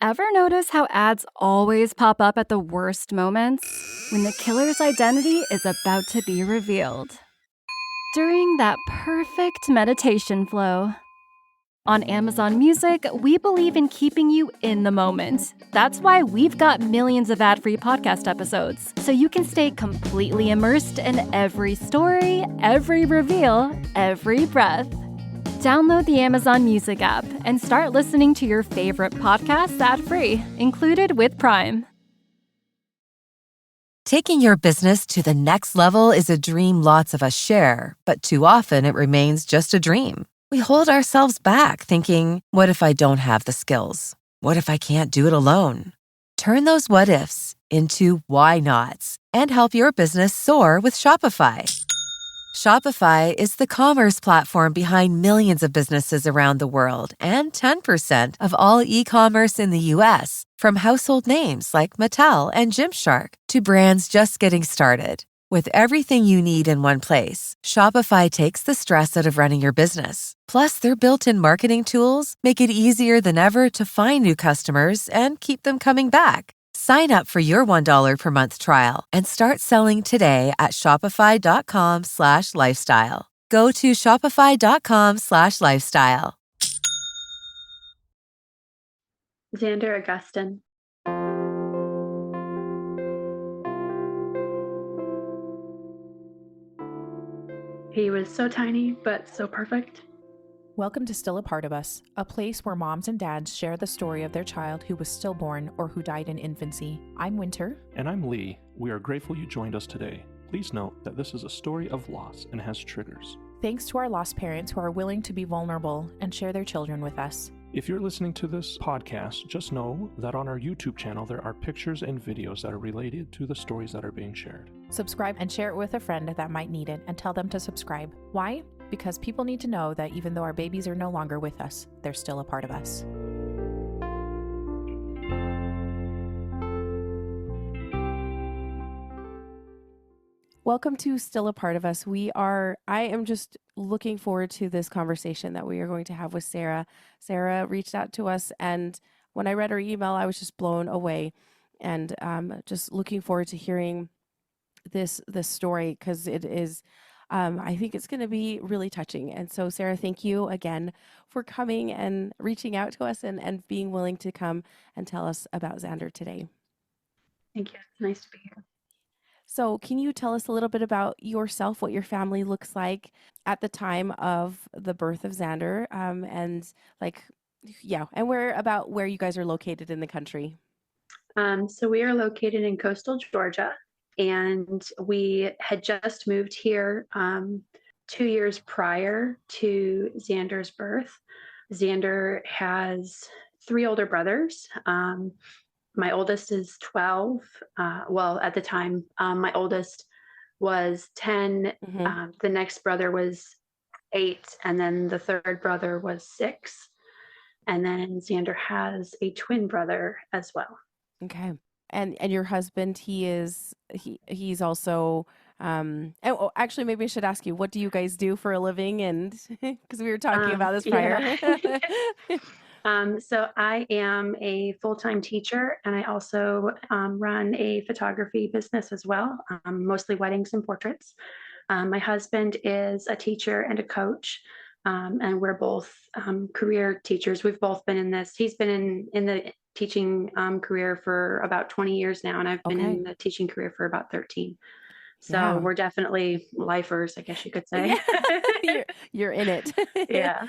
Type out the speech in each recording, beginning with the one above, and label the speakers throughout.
Speaker 1: Ever notice how ads always pop up at the worst moments? When the killer's identity is about to be revealed. During that perfect meditation flow. On Amazon Music, we believe in keeping you in the moment. That's why we've got millions of ad-free podcast episodes, so you can stay completely immersed in every story, every reveal, every breath. Download the Amazon Music app and start listening to your favorite podcasts ad-free, included with Prime.
Speaker 2: Taking your business to the next level is a dream lots of us share, but too often it remains just a dream. We hold ourselves back thinking, what if I don't have the skills? What if I can't do it alone? Turn those what ifs into why nots and help your business soar with Shopify. Shopify is the commerce platform behind millions of businesses around the world and 10% of all e-commerce in the U.S., from household names like Mattel and Gymshark to brands just getting started. With everything you need in one place, Shopify takes the stress out of running your business. Plus, their built-in marketing tools make it easier than ever to find new customers and keep them coming back. Sign up for your $1 per month trial and start selling today at shopify.com/lifestyle. Go to shopify.com/lifestyle.
Speaker 3: Xander Augustin. He was so tiny, but so perfect.
Speaker 4: Welcome to Still a Part of Us, a place where moms and dads share the story of their child who was stillborn or who died in infancy. I'm Winter.
Speaker 5: And I'm Lee. We are grateful you joined us today. Please note that this is a story of loss and has triggers.
Speaker 4: Thanks to our lost parents who are willing to be vulnerable and share their children with us.
Speaker 5: If you're listening to this podcast, just know that on our YouTube channel there are pictures and videos that are related to the stories that are being shared.
Speaker 4: Subscribe and share it with a friend that might need it, and tell them to subscribe. Why? Because people need to know that even though our babies are no longer with us, they're still a part of us. Welcome to Still a Part of Us. I am just looking forward to this conversation that we are going to have with Sarah. Sarah reached out to us, and when I read her email, I was just blown away, and just looking forward to hearing this story, because it is, I think it's going to be really touching. And so, Sarah, thank you again for coming and reaching out to us and being willing to come and tell us about Xander today.
Speaker 3: Thank you. It's nice to be here.
Speaker 4: So can you tell us a little bit about yourself, what your family looks like at the time of the birth of Xander, and where you guys are located in the country?
Speaker 3: So we are located in coastal Georgia, and we had just moved here 2 years prior to Xander's birth. Xander has 3 older brothers. My oldest is 12. At the time, my oldest was 10.
Speaker 4: Mm-hmm.
Speaker 3: The next brother was 8, and then the third brother was 6. And then Xander has a twin brother as well.
Speaker 4: Okay. And your husband, he's also, actually, maybe I should ask you, what do you guys do for a living? And because we were talking about this prior.
Speaker 3: Yeah. So I am a full-time teacher, and I also run a photography business as well, mostly weddings and portraits. My husband is a teacher and a coach, and we're both career teachers. We've both been in this. He's been in the teaching career for about 20 years now, and I've been in the teaching career for about 13. So we're definitely lifers, I guess you could say.
Speaker 4: You're in it.
Speaker 3: Yeah.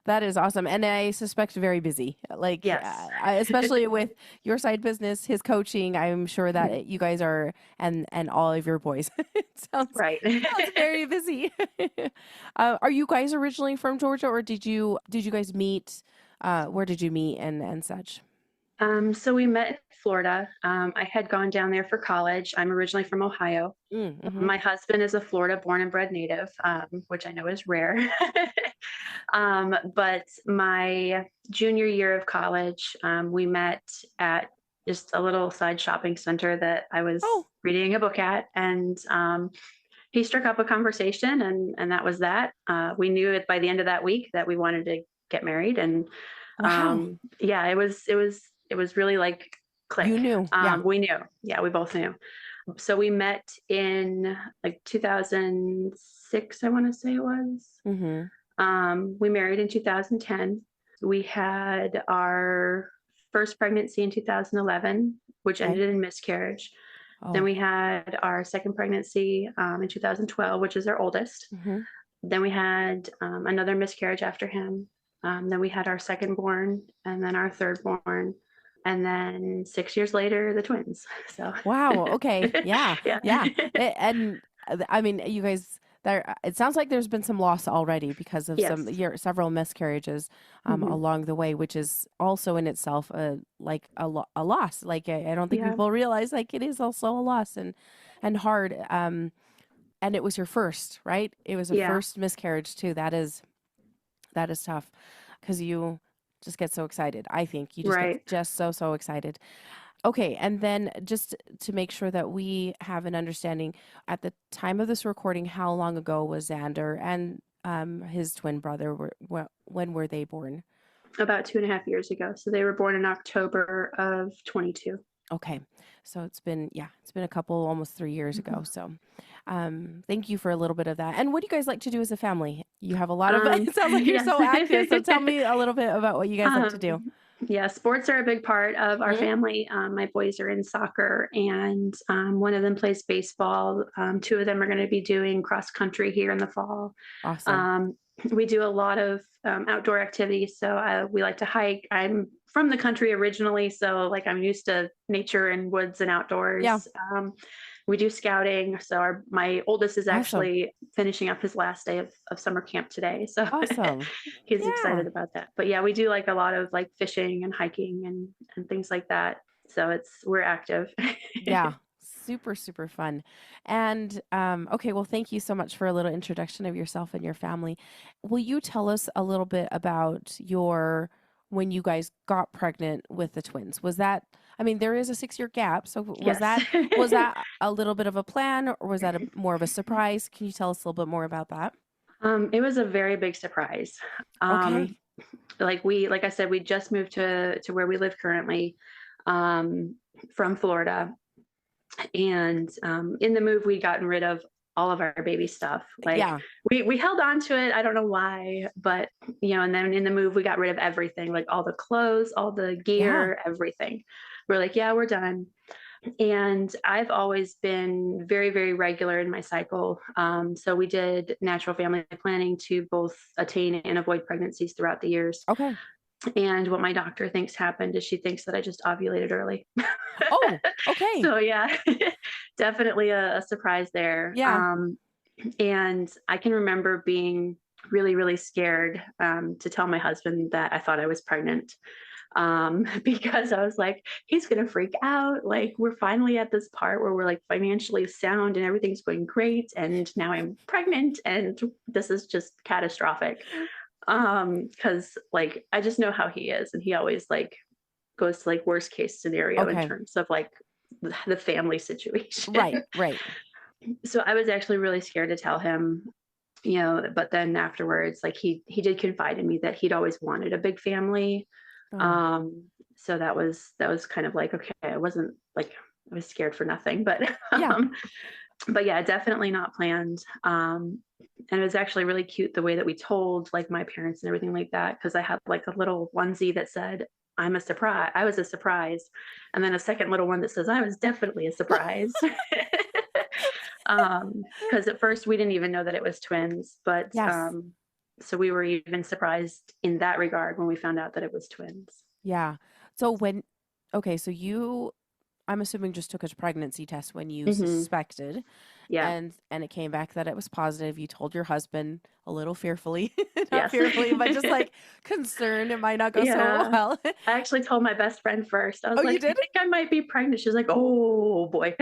Speaker 4: That is awesome. And I suspect very busy.
Speaker 3: Yes.
Speaker 4: Especially with your side business, his coaching, I'm sure that you guys are, and all of your boys. It sounds very busy. Are you guys originally from Georgia, or did you guys meet? Where did you meet and such?
Speaker 3: So we met in Florida. I had gone down there for college. I'm originally from Ohio.
Speaker 4: Mm-hmm.
Speaker 3: My husband is a Florida born and bred native, which I know is rare. But my junior year of college, we met at just a little side shopping center that I was reading a book at. And he struck up a conversation, and that was that. We knew it by the end of that week that we wanted to get married. And
Speaker 4: wow.
Speaker 3: it was it was really like click.
Speaker 4: You knew. Yeah.
Speaker 3: We knew. Yeah, we both knew. So we met in like 2006, I want to say it was. We married in 2010. We had our first pregnancy in 2011, which ended in miscarriage. Then we had our second pregnancy in 2012, which is our oldest. Then we had another miscarriage after him. Then we had our second born, and then our third born. And then 6 years later, the twins. So
Speaker 4: wow. Okay. Yeah.
Speaker 3: yeah.
Speaker 4: And I mean, you guys, there. It sounds like there's been some loss already because of several miscarriages along the way, which is also in itself a loss. Like I don't think people realize like it is also a loss and hard. And it was your first, right? It was a first miscarriage too. That is tough because you just get so excited. I think you just get just so excited. Okay. And then just to make sure that we have an understanding, at the time of this recording, how long ago was Xander and his twin brother? When were they born?
Speaker 3: About 2.5 years ago. So they were born in October of 22.
Speaker 4: Okay. So it's been a couple, almost 3 years ago. So thank you for a little bit of that. And what do you guys like to do as a family? You have a lot of, it sounds like you're so active. So tell me a little bit about what you guys like to do.
Speaker 3: Yeah, sports are a big part of our family. My boys are in soccer, and one of them plays baseball. Two of them are going to be doing cross country here in the fall.
Speaker 4: Awesome.
Speaker 3: We do a lot of outdoor activities. So we like to hike. I'm from the country originally, so like I'm used to nature and woods and outdoors.
Speaker 4: Yeah.
Speaker 3: We do scouting. So my oldest is actually finishing up his last day of summer camp today. So
Speaker 4: awesome.
Speaker 3: He's excited about that. But yeah, we do like a lot of like fishing and hiking and things like that. So we're active.
Speaker 4: Yeah. Super, super fun. And okay, well, thank you so much for a little introduction of yourself and your family. Will you tell us a little bit about when you guys got pregnant with the twins? Was that, I mean, there is a 6-year gap. So was that a little bit of a plan, or was that more of a surprise? Can you tell us a little bit more about that?
Speaker 3: It was a very big surprise.
Speaker 4: Okay.
Speaker 3: Like I said, we just moved to where we live currently from Florida. And in the move, we'd gotten rid of all of our baby stuff. We held on to it. I don't know why, but and then in the move, we got rid of everything, like all the clothes, all the gear, everything. We're like, we're done. And I've always been very, very regular in my cycle. So we did natural family planning to both attain and avoid pregnancies throughout the years.
Speaker 4: Okay.
Speaker 3: And what my doctor thinks happened is she thinks that I just ovulated early.
Speaker 4: Oh, okay.
Speaker 3: So definitely a surprise there.
Speaker 4: Yeah.
Speaker 3: And I can remember being really, really scared to tell my husband that I thought I was pregnant. Because I was like, he's going to freak out. Like, we're finally at this part where we're like financially sound and everything's going great. And now I'm pregnant and this is just catastrophic. Because like, I just know how he is. And he always like goes to like worst case scenario in terms of like the family situation.
Speaker 4: Right.
Speaker 3: So I was actually really scared to tell him, but then afterwards, like he did confide in me that he'd always wanted a big family. So that was kind of like, okay, I wasn't like, I was scared for nothing, but, but yeah, definitely not planned. And it was actually really cute the way that we told like my parents and everything like that. Cause I had like a little onesie that said, I was a surprise. And then a second little one that says, I was definitely a surprise. Cause at first we didn't even know that it was twins, but, so we were even surprised in that regard when we found out that it was twins.
Speaker 4: Yeah. So I'm assuming just took a pregnancy test when you suspected.
Speaker 3: Yeah.
Speaker 4: And it came back that it was positive. You told your husband a little fearfully, not fearfully, but just like concerned it might not go so well.
Speaker 3: I actually told my best friend first. I was like,
Speaker 4: you did?
Speaker 3: I think I might be pregnant. She's like, oh boy.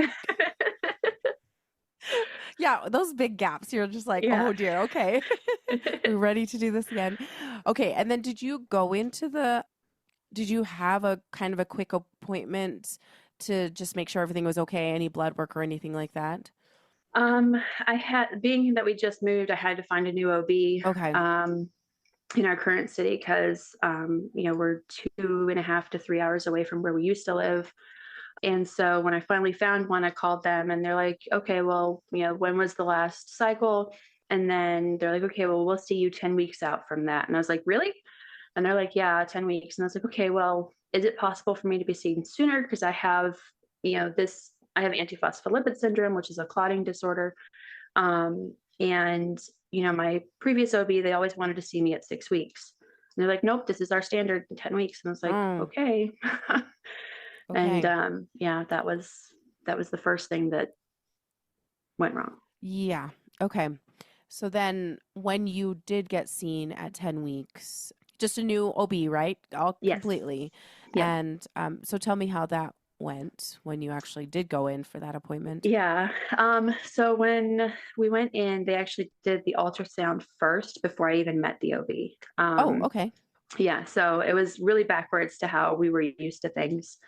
Speaker 4: Yeah, those big gaps. You're just like, oh dear, okay. We're ready to do this again. Okay, and then did you have a kind of a quick appointment to just make sure everything was okay? Any blood work or anything like that?
Speaker 3: I had, being that we just moved, I had to find a new OB.
Speaker 4: Okay.
Speaker 3: in our current city because, we're 2.5 to 3 hours away from where we used to live. And so when I finally found one, I called them and they're like, okay, well, when was the last cycle? And then they're like, okay, well, we'll see you 10 weeks out from that. And I was like, really? And they're like, yeah, 10 weeks. And I was like, okay, well, is it possible for me to be seen sooner? Because I have, I have antiphospholipid syndrome, which is a clotting disorder. And, my previous OB, they always wanted to see me at 6 weeks. And they're like, nope, this is our standard 10 weeks. And I was like, okay.
Speaker 4: Okay.
Speaker 3: And that was the first thing that went wrong.
Speaker 4: Yeah. Okay. So then when you did get seen at 10 weeks, just a new OB, right? All
Speaker 3: Yes.
Speaker 4: completely.
Speaker 3: Yeah.
Speaker 4: And so tell me how that went when you actually did go in for that appointment.
Speaker 3: Yeah. So when we went in, they actually did the ultrasound first before I even met the OB.
Speaker 4: Okay.
Speaker 3: Yeah. So it was really backwards to how we were used to things.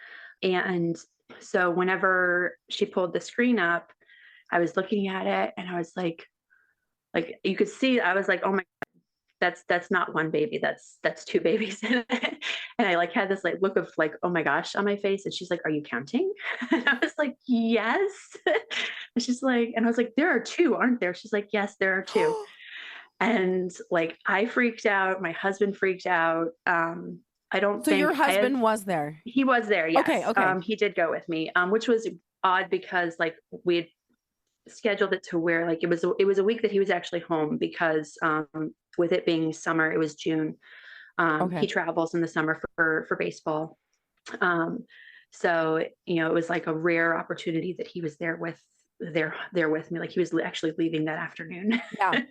Speaker 3: And so whenever she pulled the screen up, I was looking at it and I was like you could see, I was like, oh my, that's not one baby, that's two babies. And I had this look of oh my gosh on my face. And she's like, are you counting? And I was like, yes. And she's like, and I was like, there are two, aren't there? She's like, yes, there are two. And I freaked out. My husband freaked out. I don't
Speaker 4: So
Speaker 3: think
Speaker 4: your husband was there.
Speaker 3: He was there. Yes.
Speaker 4: Okay.
Speaker 3: He did go with me, which was odd because we had scheduled it to where it was a week that he was actually home because with it being summer, it was June. He travels in the summer for baseball. So it was a rare opportunity that he was there with me. He was actually leaving that afternoon.
Speaker 4: Yeah.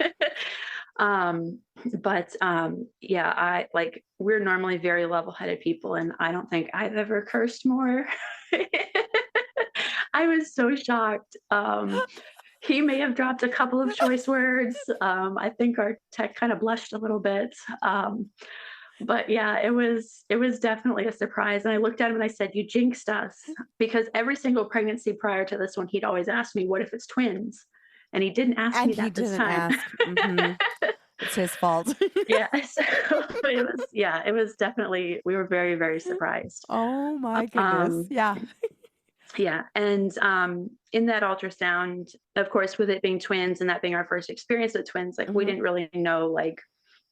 Speaker 3: We're normally very level-headed people, and I don't think I've ever cursed more. I was so shocked. He may have dropped a couple of choice words. I think our tech kind of blushed a little bit. But yeah, it was definitely a surprise. And I looked at him and I said, you jinxed us, because every single pregnancy prior to this one, he'd always ask me, what if it's twins? And he didn't ask me that this time.
Speaker 4: It's his fault.
Speaker 3: Yeah. So it was definitely, we were very, very surprised.
Speaker 4: Oh my goodness. Yeah.
Speaker 3: Yeah. And in that ultrasound, of course, with it being twins and that being our first experience with twins, we didn't really know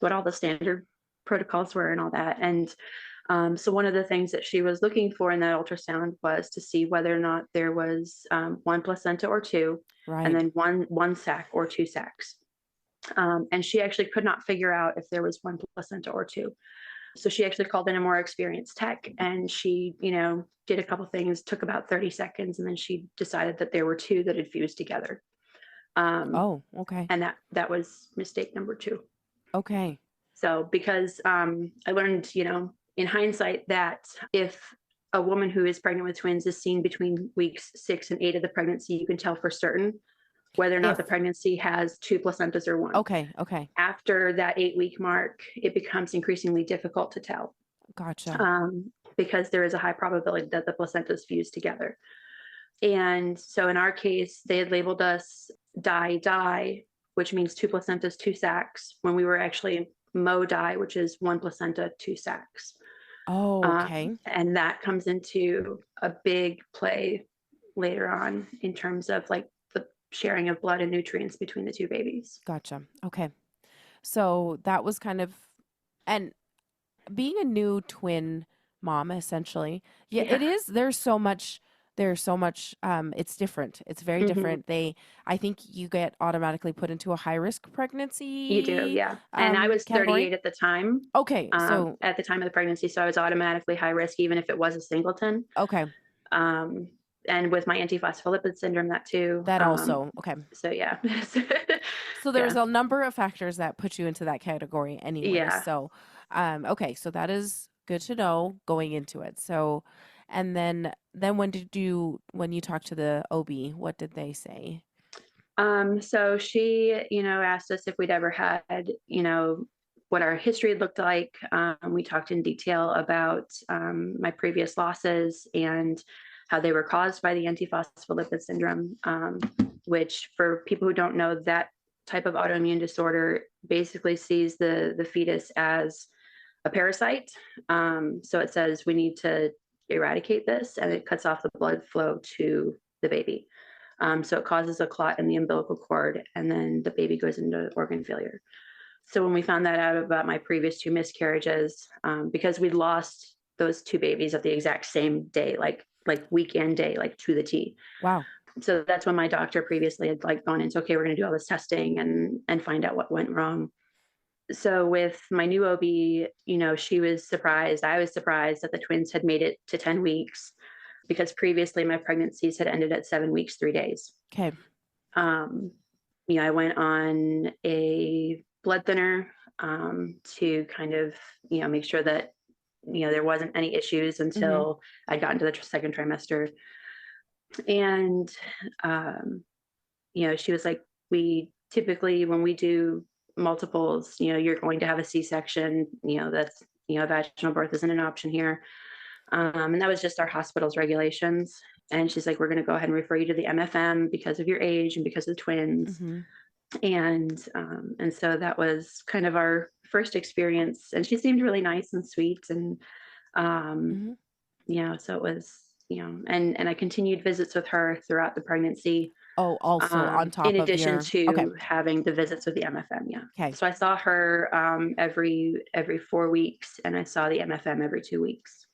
Speaker 3: what all the standard protocols were and all that. And so one of the things that she was looking for in that ultrasound was to see whether or not there was one placenta or two,
Speaker 4: right,
Speaker 3: and then one sac or two sacs. And she actually could not figure out if there was one placenta or two. So she actually called in a more experienced tech, and she, did a couple things, took about 30 seconds, and then she decided that there were two that had fused together.
Speaker 4: Okay.
Speaker 3: And that was mistake number 2.
Speaker 4: Okay.
Speaker 3: So because I learned, in hindsight, that if a woman who is pregnant with twins is seen between weeks 6 and 8 of the pregnancy, you can tell for certain whether or not the pregnancy has 2 placentas or 1.
Speaker 4: Okay.
Speaker 3: After that 8-week mark, it becomes increasingly difficult to tell.
Speaker 4: Gotcha.
Speaker 3: Because there is a high probability that the placentas fuse together. And so in our case, they had labeled us die, which means 2 placentas, 2 sacs, when we were actually MO-DIE, which is 1 placenta, 2 sacs.
Speaker 4: Oh, okay.
Speaker 3: And that comes into a big play later on in terms of the sharing of blood and nutrients between the 2 babies.
Speaker 4: Gotcha. Okay. So that was kind of, and being a new twin mom, essentially, it is, there's so much, it's different. It's very different. I think you get automatically put into a high risk pregnancy.
Speaker 3: You do. Yeah. And I was
Speaker 4: category.
Speaker 3: 38 at the time.
Speaker 4: Okay. So
Speaker 3: at the time of the pregnancy, so I was automatically high risk, even if it was a singleton.
Speaker 4: Okay.
Speaker 3: And with my antiphospholipid syndrome, that too.
Speaker 4: That also. Okay.
Speaker 3: So yeah.
Speaker 4: So there's a number of factors that put you into that category anyway.
Speaker 3: Yeah.
Speaker 4: So, okay. So that is good to know going into it. So, and then when you talked to the OB, what did they say?
Speaker 3: So she, asked us if we'd ever had, what our history looked like. We talked in detail about my previous losses and how they were caused by the antiphospholipid syndrome, which for people who don't know, that type of autoimmune disorder basically sees the fetus as a parasite. So it says we need to eradicate this, and it cuts off the blood flow to the baby. So it causes a clot in the umbilical cord, and then the baby goes into organ failure. So when we found that out about my previous 2 miscarriages, because we'd lost those 2 babies at the exact same day, like week and day, like to the T.
Speaker 4: Wow.
Speaker 3: So that's when my doctor previously had like gone into, okay, we're going to do all this testing and find out what went wrong. So with my new OB, she was surprised. I was surprised that the twins had made it to 10 weeks, because previously my pregnancies had ended at 7 weeks, 3 days.
Speaker 4: Okay.
Speaker 3: I went on a blood thinner to kind of, make sure that, there wasn't any issues until I'd gotten to the second trimester. And, she was like, we typically, when we do multiples, you're going to have a C-section, that's, vaginal birth isn't an option here. And that was just our hospital's regulations. And she's like, we're going to go ahead and refer you to the MFM because of your age and because of the twins. And so that was kind of our first experience. And she seemed really nice and sweet. And, so it was, and I continued visits with her throughout the pregnancy.
Speaker 4: Oh, also on top of
Speaker 3: in addition
Speaker 4: your...
Speaker 3: to having the visits with the MFM. Yeah.
Speaker 4: Okay.
Speaker 3: So I saw her every 4 weeks, and I saw the MFM every 2 weeks.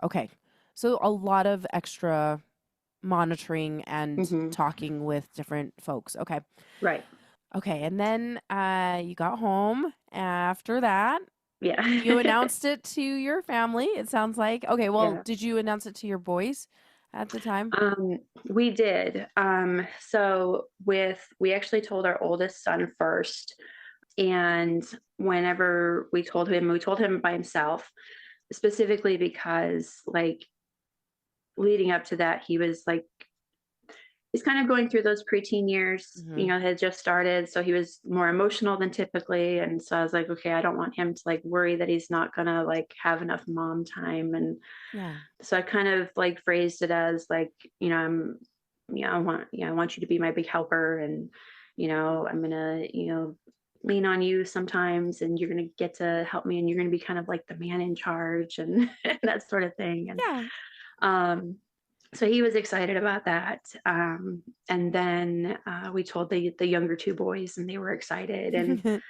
Speaker 4: Okay. So a lot of extra monitoring and talking with different folks. Okay.
Speaker 3: Right.
Speaker 4: Okay. And then you got home after that.
Speaker 3: Yeah.
Speaker 4: You announced it to your family, it sounds like. Okay. Well,
Speaker 3: Yeah.
Speaker 4: Did you announce it to your boys at the time?
Speaker 3: We did. So we actually told our oldest son first. And whenever we told him by himself, specifically because like leading up to that, he's kind of going through those preteen years, had just started. So he was more emotional than typically. And so I was like, okay, I don't want him to like worry that he's not gonna like have enough mom time. And so I kind of like phrased it as like, I want you to be my big helper. And, I'm gonna, lean on you sometimes, and you're going to get to help me, and you're going to be kind of like the man in charge and that sort of thing. And, so he was excited about that. And then we told the younger 2 boys, and they were excited. And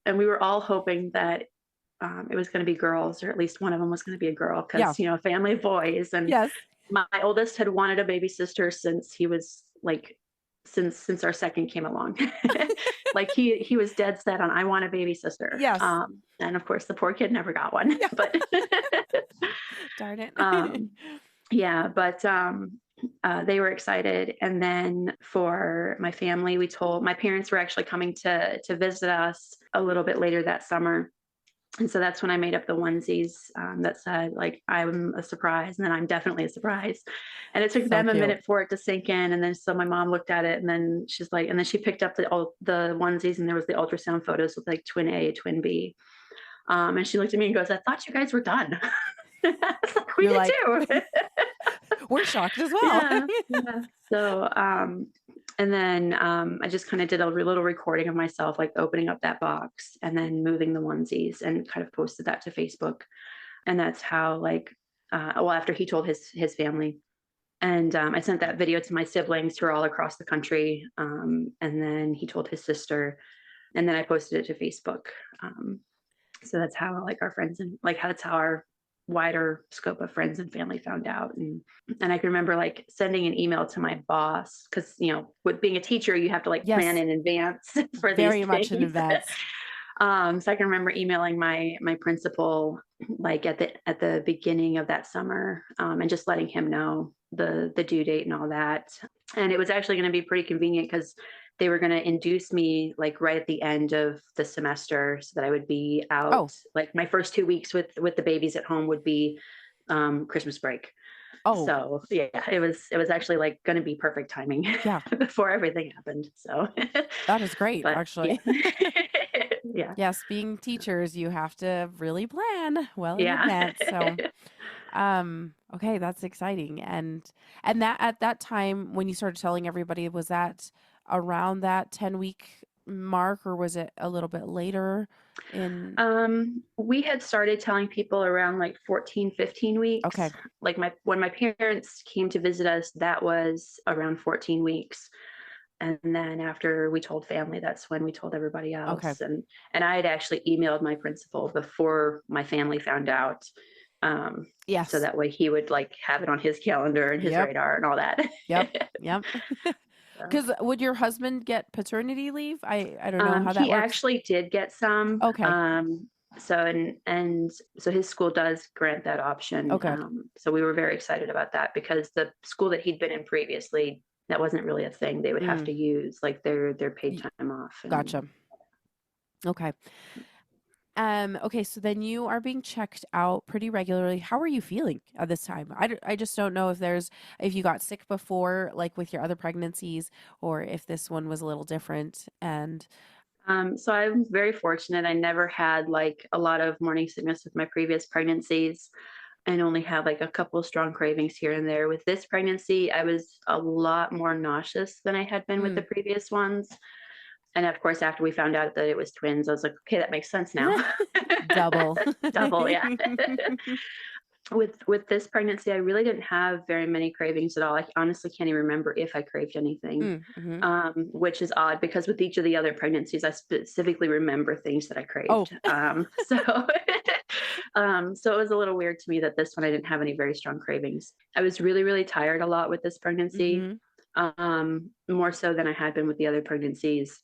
Speaker 3: and we were all hoping that it was going to be girls, or at least one of them was going to be a girl, because family of boys. And my oldest had wanted a baby sister since he was like since our second came along. Like he was dead set on, I want a baby sister.
Speaker 4: Yes.
Speaker 3: And of course the poor kid never got one. But
Speaker 4: darn it.
Speaker 3: But they were excited. And then for my family, my parents were actually coming to visit us a little bit later that summer. And so that's when I made up the onesies that said, like, I'm a surprise, and then I'm definitely a surprise. And it took them a minute for it to sink in. And then so my mom looked at it, and then she's like, and then she picked up the onesies, and there was the ultrasound photos with like twin A, twin B. And she looked at me and goes, I thought you guys were done. I was like, we did too.
Speaker 4: We're shocked as well.
Speaker 3: Yeah. So, and then I just kind of did a little recording of myself, like opening up that box and then moving the onesies, and kind of posted that to Facebook. And that's how, like, after he told his family, and I sent that video to my siblings who are all across the country. And then he told his sister, and then I posted it to Facebook. So that's how, like, our friends and that's how our wider scope of friends and family found out. And I can remember like sending an email to my boss, because with being a teacher, you have to like plan in advance for
Speaker 4: very
Speaker 3: these
Speaker 4: much
Speaker 3: things.
Speaker 4: in advance.
Speaker 3: So I can remember emailing my principal like at the beginning of that summer, and just letting him know the due date and all that. And it was actually going to be pretty convenient, because they were going to induce me like right at the end of the semester, so that I would be out. Like my first 2 weeks with the babies at home would be Christmas break. So yeah, it was actually like going to be perfect timing. Before everything happened. So
Speaker 4: that is great, actually.
Speaker 3: Yeah.
Speaker 4: Yes, being teachers, you have to really plan well in advance. So okay, that's exciting. And that at that time when you started telling everybody, was that around that 10-week mark, or was it a little bit later in?
Speaker 3: We had started telling people around like 14, 15 weeks.
Speaker 4: Okay.
Speaker 3: Like when my parents came to visit us, that was around 14 weeks. And then after we told family, that's when we told everybody
Speaker 4: Okay.
Speaker 3: else. And I had actually emailed my principal before my family found out.
Speaker 4: Yes.
Speaker 3: So that way he would like have it on his calendar and his
Speaker 4: Yep.
Speaker 3: radar and all that.
Speaker 4: Yep. Because would your husband get paternity leave? I don't know how that
Speaker 3: He
Speaker 4: works.
Speaker 3: actually did get some.
Speaker 4: Okay.
Speaker 3: So his school does grant that option.
Speaker 4: Okay.
Speaker 3: So we were very excited about that because the school that he'd been in previously, that wasn't really a thing. They would have to use like their paid time off.
Speaker 4: Gotcha. Okay. Okay, so then you are being checked out pretty regularly. How are you feeling at this time? I just don't know if you got sick before, like with your other pregnancies, or if this one was a little different. And
Speaker 3: so I'm very fortunate. I never had like a lot of morning sickness with my previous pregnancies and only had like a couple of strong cravings here and there. With this pregnancy, I was a lot more nauseous than I had been with the previous ones. And of course, after we found out that it was twins, I was like, okay, that makes sense now.
Speaker 4: double,
Speaker 3: yeah. With this pregnancy, I really didn't have very many cravings at all. I honestly can't even remember if I craved anything, which is odd because with each of the other pregnancies, I specifically remember things that I craved. So it was a little weird to me that this one I didn't have any very strong cravings. I was really, really tired a lot with this pregnancy, more so than I had been with the other pregnancies.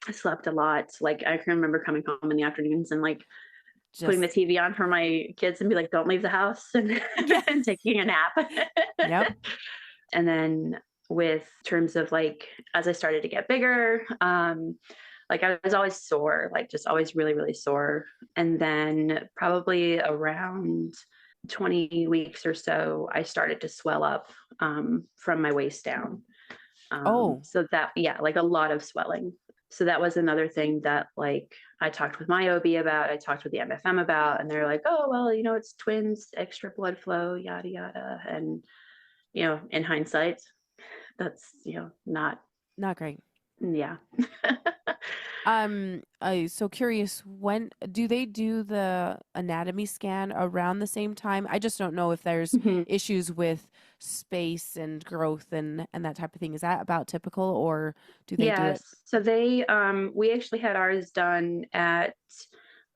Speaker 3: I slept a lot. Like I can remember coming home in the afternoons and like putting the TV on for my kids and be like, don't leave the house and, and taking a nap.
Speaker 4: Yep.
Speaker 3: And then with terms of like, as I started to get bigger, like I was always sore, like just always really, really sore. And then probably around 20 weeks or so, I started to swell up from my waist down. So that, like a lot of swelling. So that was another thing that like I talked with my OB about, I talked with the MFM about, and they're like, oh, well, it's twins, extra blood flow, yada, yada. And, in hindsight, that's, not
Speaker 4: great.
Speaker 3: Yeah.
Speaker 4: So curious, when do they do the anatomy scan around the same time? I just don't know if there's issues with space and growth and that type of thing. Is that about typical, or do they do it?
Speaker 3: So they, we actually had ours done at,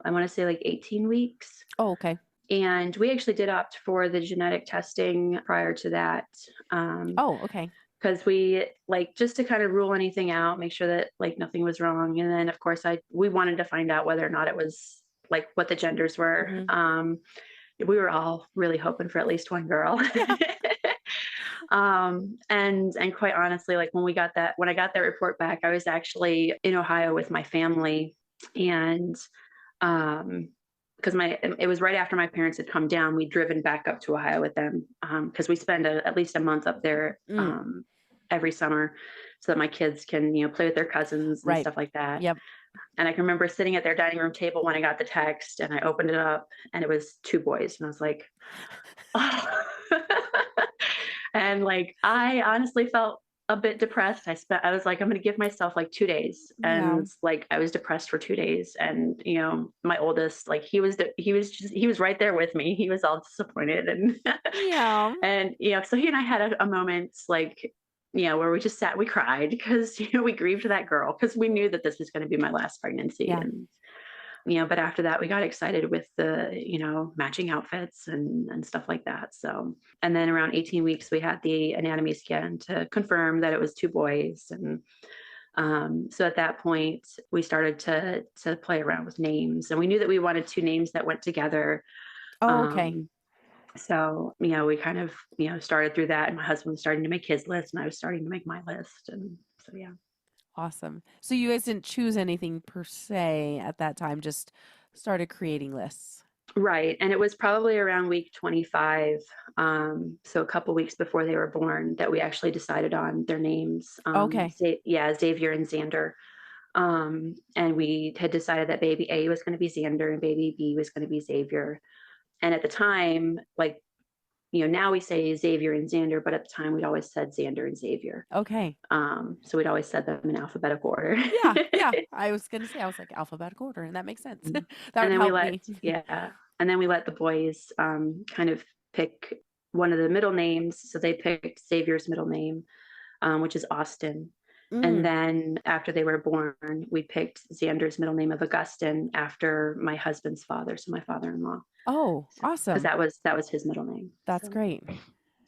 Speaker 3: I want to say like 18 weeks.
Speaker 4: Oh, okay.
Speaker 3: And we actually did opt for the genetic testing prior to that.
Speaker 4: Okay.
Speaker 3: Because we like just to kind of rule anything out, make sure that like nothing was wrong. And then of course we wanted to find out whether or not it was like what the genders were. We were all really hoping for at least one girl. And quite honestly, like when I got that report back, I was actually in Ohio with my family, and because it was right after my parents had come down, we'd driven back up to Ohio with them because we spend at least a month up there every summer so that my kids can, play with their cousins and stuff like that.
Speaker 4: Yep.
Speaker 3: And I can remember sitting at their dining room table when I got the text and I opened it up and it was 2 boys. And I was like, oh. And like, I honestly felt a bit depressed. I was like, I'm going to give myself like 2 days. And like, I was depressed for 2 days. And, my oldest, like he was right there with me. He was all disappointed. And, and, so he and I had a moment like, where we just sat, we cried because, we grieved that girl because we knew that this was going to be my last pregnancy. And, but after that, we got excited with the, matching outfits and stuff like that. So, and then around 18 weeks, we had the anatomy scan to confirm that it was 2 boys. And so at that point, we started to play around with names, and we knew that we wanted 2 names that went together.
Speaker 4: Oh, okay.
Speaker 3: So, we kind of, started through that, and my husband was starting to make his list and I was starting to make my list. And so, yeah.
Speaker 4: Awesome. So you guys didn't choose anything per se at that time, just started creating lists.
Speaker 3: Right. And it was probably around week 25. So a couple weeks before they were born that we actually decided on their names.
Speaker 4: Okay.
Speaker 3: Xavier and Xander. And we had decided that baby A was going to be Xander and baby B was going to be Xavier. And at the time, like now we say Xavier and Xander, but at the time we'd always said Xander and Xavier.
Speaker 4: Okay.
Speaker 3: So we'd always said them in alphabetical order.
Speaker 4: Yeah. I was going to say, I was like alphabetical order, and that makes sense. That
Speaker 3: And
Speaker 4: would
Speaker 3: then
Speaker 4: help me.
Speaker 3: and then we let the boys kind of pick one of the middle names. So they picked Xavier's middle name, which is Austin. And then after they were born, we picked Xander's middle name of Augustine after my husband's father, so my father-in-law.
Speaker 4: Oh, awesome.
Speaker 3: Because that was his middle name.
Speaker 4: That's great.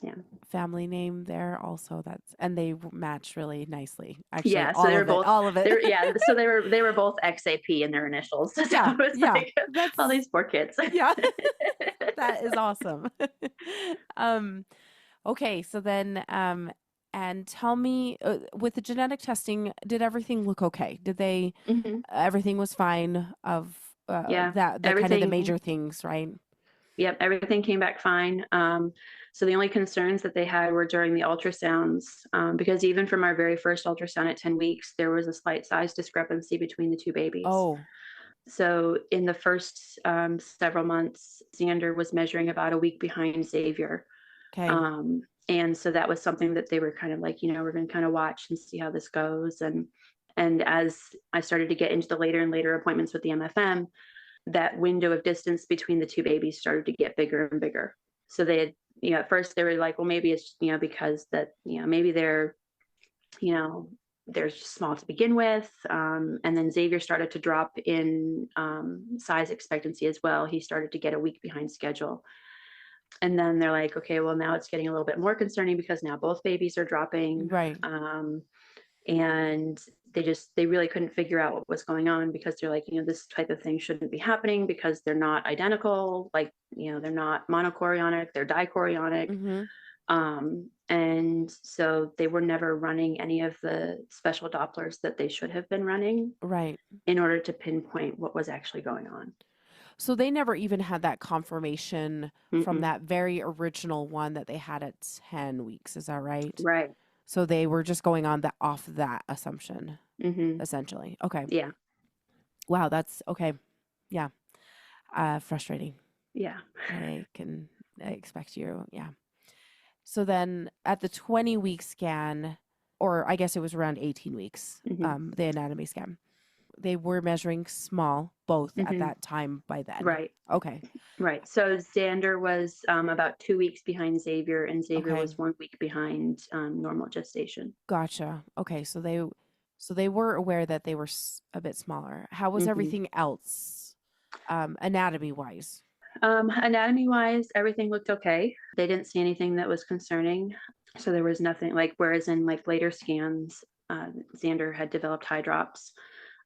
Speaker 3: Yeah.
Speaker 4: Family name there also. And they match really nicely. Actually,
Speaker 3: Yeah. So they were both
Speaker 4: all of it.
Speaker 3: So they were both XAP in their initials. So it was like all these poor kids.
Speaker 4: Yeah. That is awesome. Okay. So then, and tell me, with the genetic testing, did everything look okay? Did they, everything was fine of, that kind of the major things, right?
Speaker 3: Yep. Everything came back fine. So the only concerns that they had were during the ultrasounds, because even from our very first ultrasound at 10 weeks, there was a slight size discrepancy between the two babies.
Speaker 4: Oh.
Speaker 3: So in the first several months, Xander was measuring about a week behind Xavier.
Speaker 4: Okay.
Speaker 3: And so that was something that they were kind of like, we're going to kind of watch and see how this goes. And as I started to get into the later and later appointments with the MFM, that window of distance between the two babies started to get bigger and bigger. So they had, at first they were like, well, maybe it's, because that, maybe they're just small to begin with. And then Xavier started to drop in size expectancy as well. He started to get a week behind schedule. And then they're like, okay, well, now it's getting a little bit more concerning because now both babies are dropping.
Speaker 4: Right.
Speaker 3: And they really couldn't figure out what was going on because they're like, this type of thing shouldn't be happening because they're not identical. Like, they're not monochorionic, they're dichorionic. And so they were never running any of the special Dopplers that they should have been running.
Speaker 4: Right.
Speaker 3: In order to pinpoint what was actually going on.
Speaker 4: So they never even had that confirmation from that very original one that they had at 10 weeks. Is that right?
Speaker 3: Right.
Speaker 4: So they were just going on off that assumption, essentially. Okay.
Speaker 3: Yeah.
Speaker 4: Wow. That's okay. Yeah. Frustrating.
Speaker 3: Yeah.
Speaker 4: I can expect you. Yeah. So then at the 20-week scan, or I guess it was around 18 weeks, the anatomy scan, they were measuring small both at that time by then.
Speaker 3: Right.
Speaker 4: Okay.
Speaker 3: Right. So Xander was about 2 weeks behind Xavier, and Xavier was 1 week behind normal gestation.
Speaker 4: Gotcha. Okay. So they were aware that they were a bit smaller. How was everything else, anatomy wise?
Speaker 3: Anatomy wise, everything looked okay. They didn't see anything that was concerning. So there was nothing whereas in later scans, Xander had developed high drops.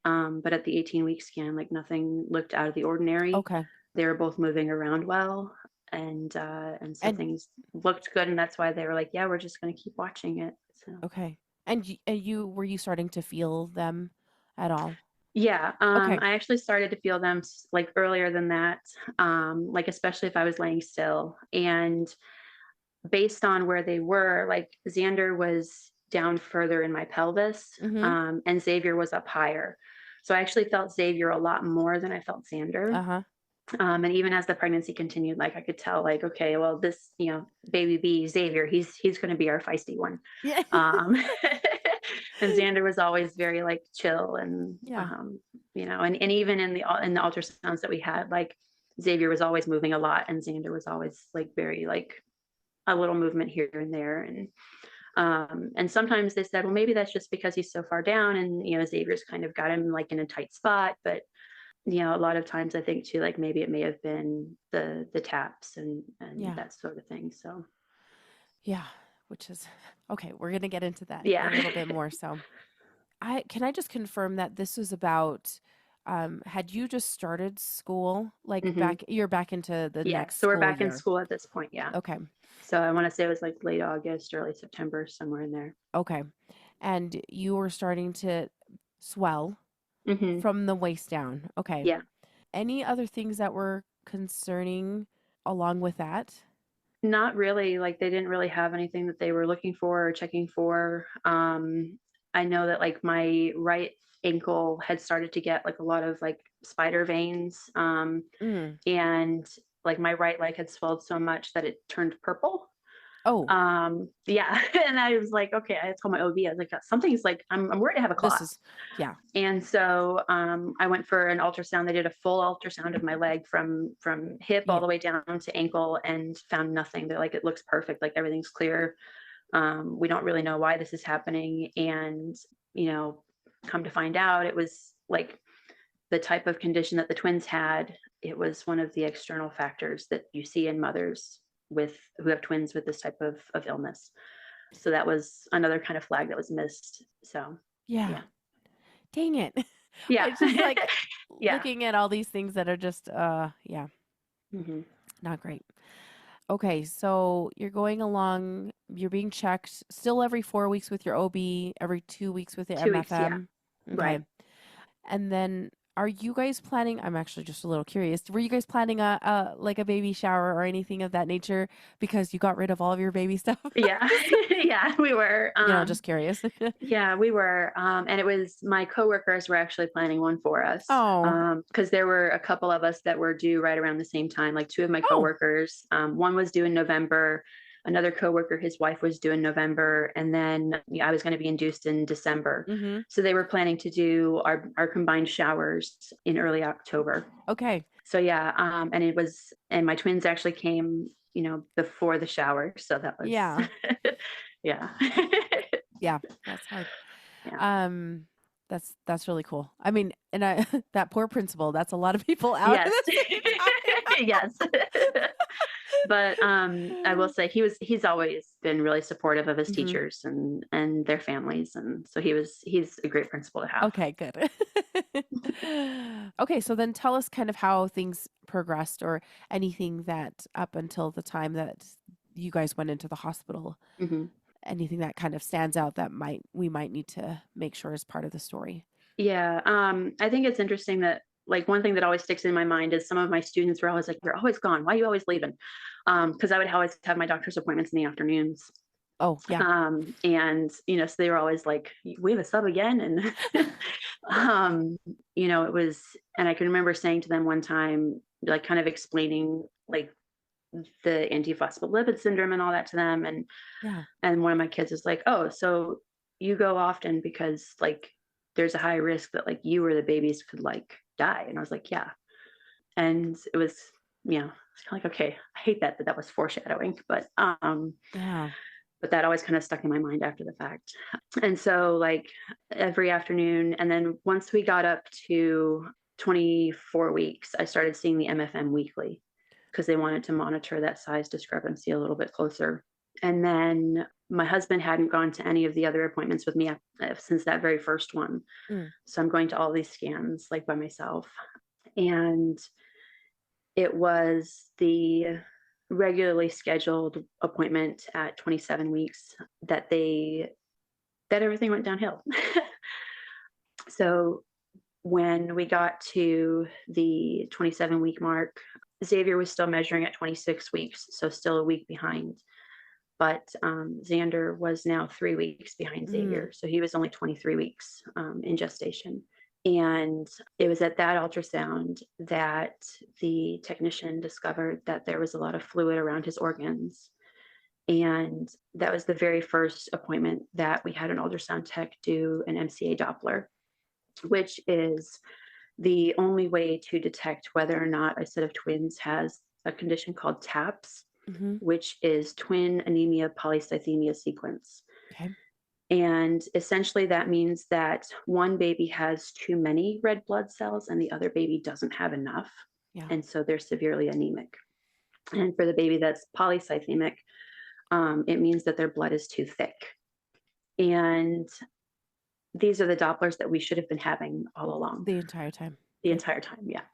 Speaker 3: But at the 18-week scan, nothing looked out of the ordinary.
Speaker 4: Okay.
Speaker 3: They were both moving around well, and so things looked good, and that's why they were like, yeah, we're just going to keep watching it. So.
Speaker 4: Okay. And were you starting to feel them at all?
Speaker 3: Yeah. I actually started to feel them earlier than that, especially if I was laying still. And based on where they were, Xander was down further in my pelvis, and Xavier was up higher. So I actually felt Xavier a lot more than I felt Xander. And even as the pregnancy continued, I could tell, okay, well, this, baby B, Xavier, he's going to be our feisty one.
Speaker 4: Yeah.
Speaker 3: And Xander was always very chill and, and even in the ultrasounds that we had, Xavier was always moving a lot, and Xander was always very a little movement here and there. And sometimes they said, well, maybe that's just because he's so far down, and Xavier's kind of got him in a tight spot. But a lot of times I think too, maybe it may have been the taps and that sort of thing. So
Speaker 4: yeah, which is okay. We're gonna get into that
Speaker 3: a
Speaker 4: little bit more. So can I just confirm that this was about had you just started school you're back into the next
Speaker 3: so we're back
Speaker 4: year.
Speaker 3: In school at this point. Yeah.
Speaker 4: Okay.
Speaker 3: So I want to say it was late August, early September, somewhere in there.
Speaker 4: Okay. And you were starting to swell from the waist down. Okay.
Speaker 3: Yeah.
Speaker 4: Any other things that were concerning along with that?
Speaker 3: Not really. They didn't really have anything that they were looking for or checking for. I know that my right ankle had started to get a lot of spider veins. And like my right leg had swelled so much that it turned purple.
Speaker 4: Oh,
Speaker 3: yeah. And I was like, okay, I told my OB, I was like, something's like, I'm worried to have a clot.
Speaker 4: yeah.
Speaker 3: And so I went for an ultrasound. They did a full ultrasound of my leg from hip all the way down to ankle and found nothing. They're like, it looks perfect. Like everything's clear. We don't really know why this is happening. And, come to find out, it was like the type of condition that the twins had. It was one of the external factors that you see in mothers who have twins with this type of illness. So that was another kind of flag that was missed. So
Speaker 4: yeah. Dang it.
Speaker 3: Yeah.
Speaker 4: It's just like
Speaker 3: Yeah.
Speaker 4: looking at all these things that are just
Speaker 3: Mm-hmm.
Speaker 4: not great. Okay, so you're going along, you're being checked still every 4 weeks with your OB, every 2 weeks with the
Speaker 3: 2 weeks, yeah.
Speaker 4: MFM. Okay.
Speaker 3: Right.
Speaker 4: And then are you guys planning, I'm actually just a little curious, were you guys planning a like a baby shower or anything of that nature because you got rid of all of your baby stuff?
Speaker 3: Yeah. Yeah, we were.
Speaker 4: Just curious.
Speaker 3: Yeah, we were. And it was my coworkers were actually planning one for us.
Speaker 4: Oh.
Speaker 3: Because there were a couple of us that were due right around the same time. Like two of my coworkers, one was due in November. Another coworker, his wife was due in November, and then I was going to be induced in December.
Speaker 4: Mm-hmm.
Speaker 3: So they were planning to do our combined showers in early October.
Speaker 4: Okay.
Speaker 3: So yeah, and my twins actually came, before the shower. So that was
Speaker 4: Yeah.
Speaker 3: yeah.
Speaker 4: Yeah, that's hard.
Speaker 3: Yeah.
Speaker 4: That's really cool. I mean, and that poor principal, that's a lot of people out.
Speaker 3: Yes. Yes. But I will say he's always been really supportive of his teachers and their families, and so he's a great principal to have.
Speaker 4: Okay, good. Okay, so then tell us kind of how things progressed or anything that up until the time that you guys went into the hospital.
Speaker 3: Mm-hmm.
Speaker 4: Anything that kind of stands out that we might need to make sure is part of the story.
Speaker 3: Yeah. I think it's interesting that like one thing that always sticks in my mind is some of my students were always like, "You're always gone. Why are you always leaving?" Because I would always have my doctor's appointments in the afternoons.
Speaker 4: Oh, yeah.
Speaker 3: And so they were always like, "We have a sub again," and it was. And I can remember saying to them one time, like, kind of explaining like the antiphospholipid syndrome and all that to them, and one of my kids is like, "Oh, so you go often because like there's a high risk that like you or the babies could like die," and I was like, "Yeah," and it was it's kind of like, okay, I hate that was foreshadowing, but but that always kind of stuck in my mind after the fact. And so like every afternoon, and then once we got up to 24 weeks, I started seeing the MFM weekly because they wanted to monitor that size discrepancy a little bit closer. And then my husband hadn't gone to any of the other appointments with me since that very first one. So I'm going to all these scans like by myself. And it was the regularly scheduled appointment at 27 weeks that everything went downhill. So when we got to the 27-week mark, Xavier was still measuring at 26 weeks, so still a week behind. But Xander was now 3 weeks behind Xavier. So he was only 23 weeks in gestation. And it was at that ultrasound that the technician discovered that there was a lot of fluid around his organs. And that was the very first appointment that we had an ultrasound tech do an MCA Doppler, which is the only way to detect whether or not a set of twins has a condition called TAPS, which is Twin Anemia Polycythemia Sequence.
Speaker 4: Okay.
Speaker 3: And essentially that means that one baby has too many red blood cells and the other baby doesn't have enough.
Speaker 4: Yeah.
Speaker 3: And so they're severely anemic. And for the baby that's polycythemic, it means that their blood is too thick. And these are the Dopplers that we should have been having all along.
Speaker 4: The entire time.
Speaker 3: The entire time, yeah.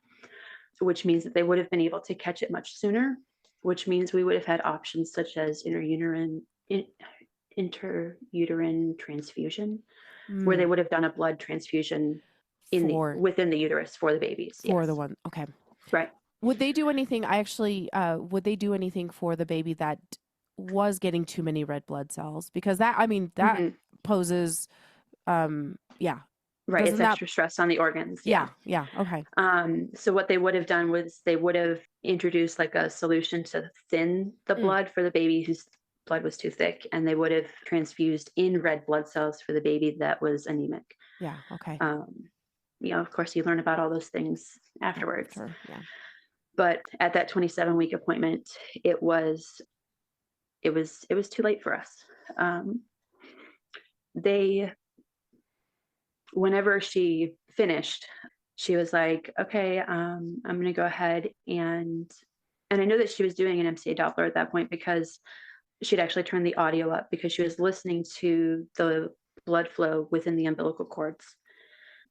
Speaker 3: Which means that they would have been able to catch it much sooner, which means we would have had options such as interuterine transfusion, where they would have done a blood transfusion within the uterus for the babies.
Speaker 4: For the one, okay.
Speaker 3: Right.
Speaker 4: Would they do anything, would they do anything for the baby that was getting too many red blood cells? Because that poses,
Speaker 3: Right. It's extra stress on the organs.
Speaker 4: Yeah. Okay.
Speaker 3: So what they would have done was they would have introduced like a solution to thin the blood for the baby whose blood was too thick, and they would have transfused in red blood cells for the baby that was anemic.
Speaker 4: Yeah. Okay.
Speaker 3: Of course, you learn about all those things afterwards.
Speaker 4: Sure. Yeah.
Speaker 3: But at that 27-week appointment, it was too late for us. Whenever she finished, she was like, okay, I'm going to go ahead and I know that she was doing an MCA Doppler at that point because she'd actually turned the audio up because she was listening to the blood flow within the umbilical cords.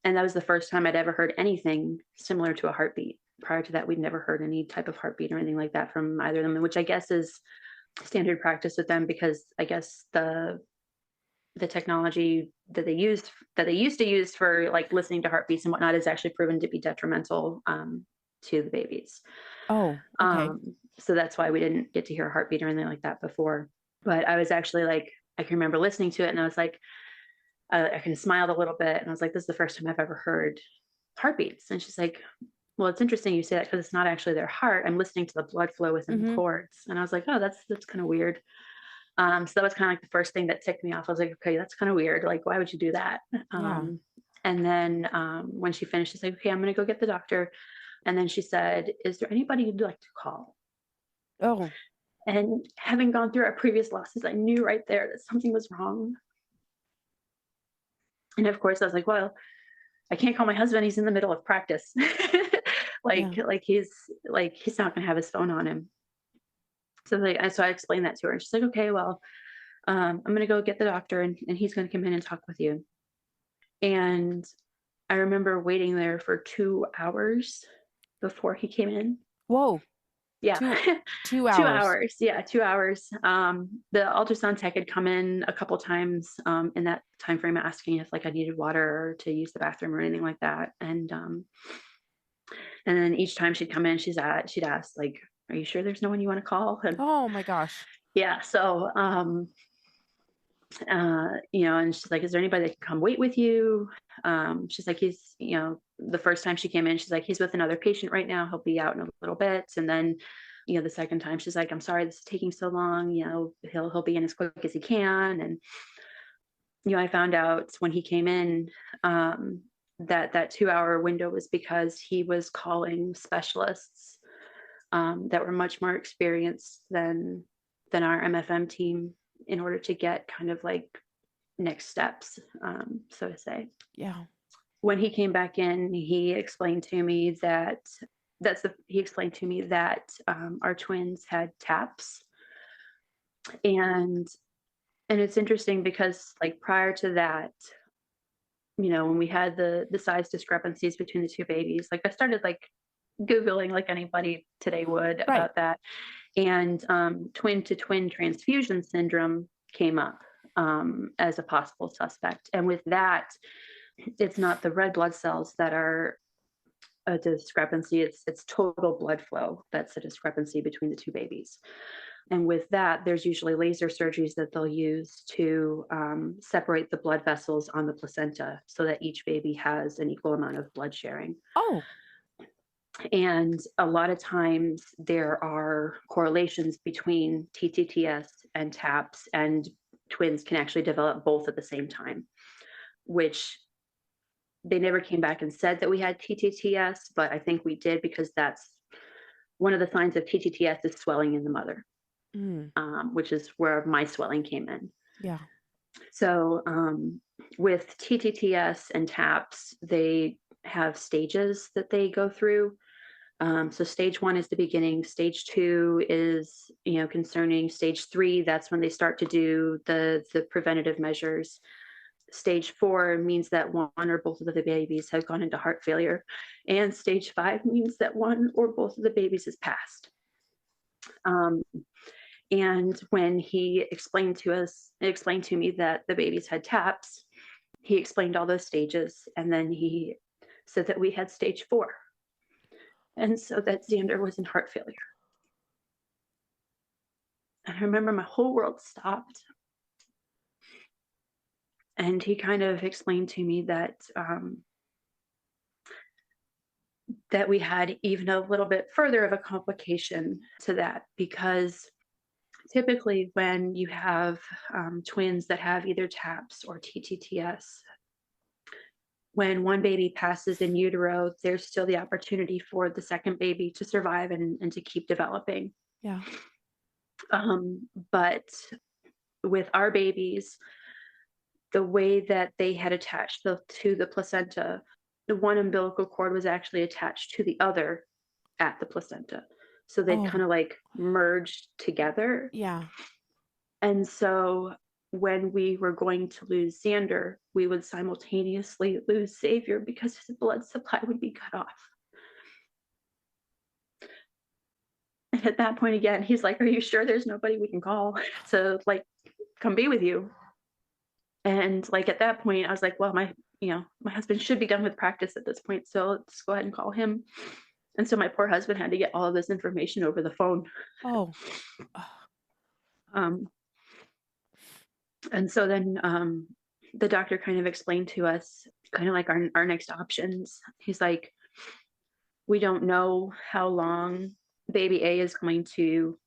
Speaker 3: And that was the first time I'd ever heard anything similar to a heartbeat. Prior to that, we'd never heard any type of heartbeat or anything like that from either of them, which I guess is standard practice with them because I guess the technology that they used to use for like listening to heartbeats and whatnot is actually proven to be detrimental to the babies.
Speaker 4: Oh, okay.
Speaker 3: So that's why we didn't get to hear a heartbeat or anything like that before. But I was actually like, I can remember listening to it and I was like, I kind of smiled a little bit and I was like, this is the first time I've ever heard heartbeats. And she's like, well, it's interesting you say that because it's not actually their heart. I'm listening to the blood flow within the cords. And I was like, oh, that's kind of weird. So that was kind of like the first thing that ticked me off. I was like, okay, that's kind of weird. Like, why would you do that? And then when she finished, she's like, okay, I'm going to go get the doctor. And then she said, is there anybody you'd like to call?
Speaker 4: Oh.
Speaker 3: And having gone through our previous losses, I knew right there that something was wrong. And of course I was like, well, I can't call my husband. He's in the middle of practice. He's not going to have his phone on him. So I explained that to her and she's like, okay, well, I'm going to go get the doctor and he's going to come in and talk with you. And I remember waiting there for 2 hours before he came in.
Speaker 4: Whoa.
Speaker 3: Yeah.
Speaker 4: 2 hours.
Speaker 3: 2 hours. Yeah. 2 hours. The ultrasound tech had come in a couple times in that time frame asking if like I needed water or to use the bathroom or anything like that. And then each time she'd come in, she'd ask like, are you sure there's no one you want to call? And,
Speaker 4: oh my gosh.
Speaker 3: Yeah. So, and she's like, is there anybody that can come wait with you? She's like, he's, the first time she came in, she's like, he's with another patient right now. He'll be out in a little bit. And then, the second time she's like, I'm sorry, this is taking so long. He'll be in as quick as he can. And, I found out when he came in, that 2 hour window was because he was calling specialists that were much more experienced than our MFM team in order to get kind of like next steps, so to say.
Speaker 4: Yeah.
Speaker 3: When he came back in, he explained to me that our twins had TAPS. And it's interesting because like prior to that, when we had the size discrepancies between the two babies, like I started like Googling like anybody today would about that. And twin to twin transfusion syndrome came up as a possible suspect. And with that, it's not the red blood cells that are a discrepancy. It's total blood flow that's a discrepancy between the two babies. And with that, there's usually laser surgeries that they'll use to separate the blood vessels on the placenta so that each baby has an equal amount of blood sharing.
Speaker 4: Oh.
Speaker 3: And a lot of times there are correlations between TTTS and TAPS, and twins can actually develop both at the same time, which they never came back and said that we had TTTS, but I think we did because that's one of the signs of TTTS is swelling in the mother, which is where my swelling came in.
Speaker 4: Yeah.
Speaker 3: So with TTTS and TAPS, they have stages that they go through. So stage 1 is the beginning. Stage 2 is, concerning. Stage 3, that's when they start to do the preventative measures. Stage 4 means that one or both of the babies have gone into heart failure. And stage 5 means that one or both of the babies has passed. And when he explained to me that the babies had TAPS, he explained all those stages. And then he said that we had stage 4. And so that Xander was in heart failure. And I remember my whole world stopped. And he kind of explained to me that that we had even a little bit further of a complication to that, because typically when you have twins that have either TAPS or TTTS, when one baby passes in utero, there's still the opportunity for the second baby to survive and to keep developing.
Speaker 4: Yeah.
Speaker 3: But with our babies, the way that they had attached to the placenta, the one umbilical cord was actually attached to the other at the placenta. So they kind of like merged together.
Speaker 4: Yeah.
Speaker 3: And so when we were going to lose Xander, we would simultaneously lose Xavier because his blood supply would be cut off. And at that point, again, he's like, "Are you sure there's nobody we can call to like come be with you?" And like at that point, I was like, "Well, my husband should be done with practice at this point, so let's go ahead and call him." And so my poor husband had to get all of this information over the phone.
Speaker 4: Oh.
Speaker 3: And so then the doctor kind of explained to us kind of like our next options. He's like, "We don't know how long baby A is going to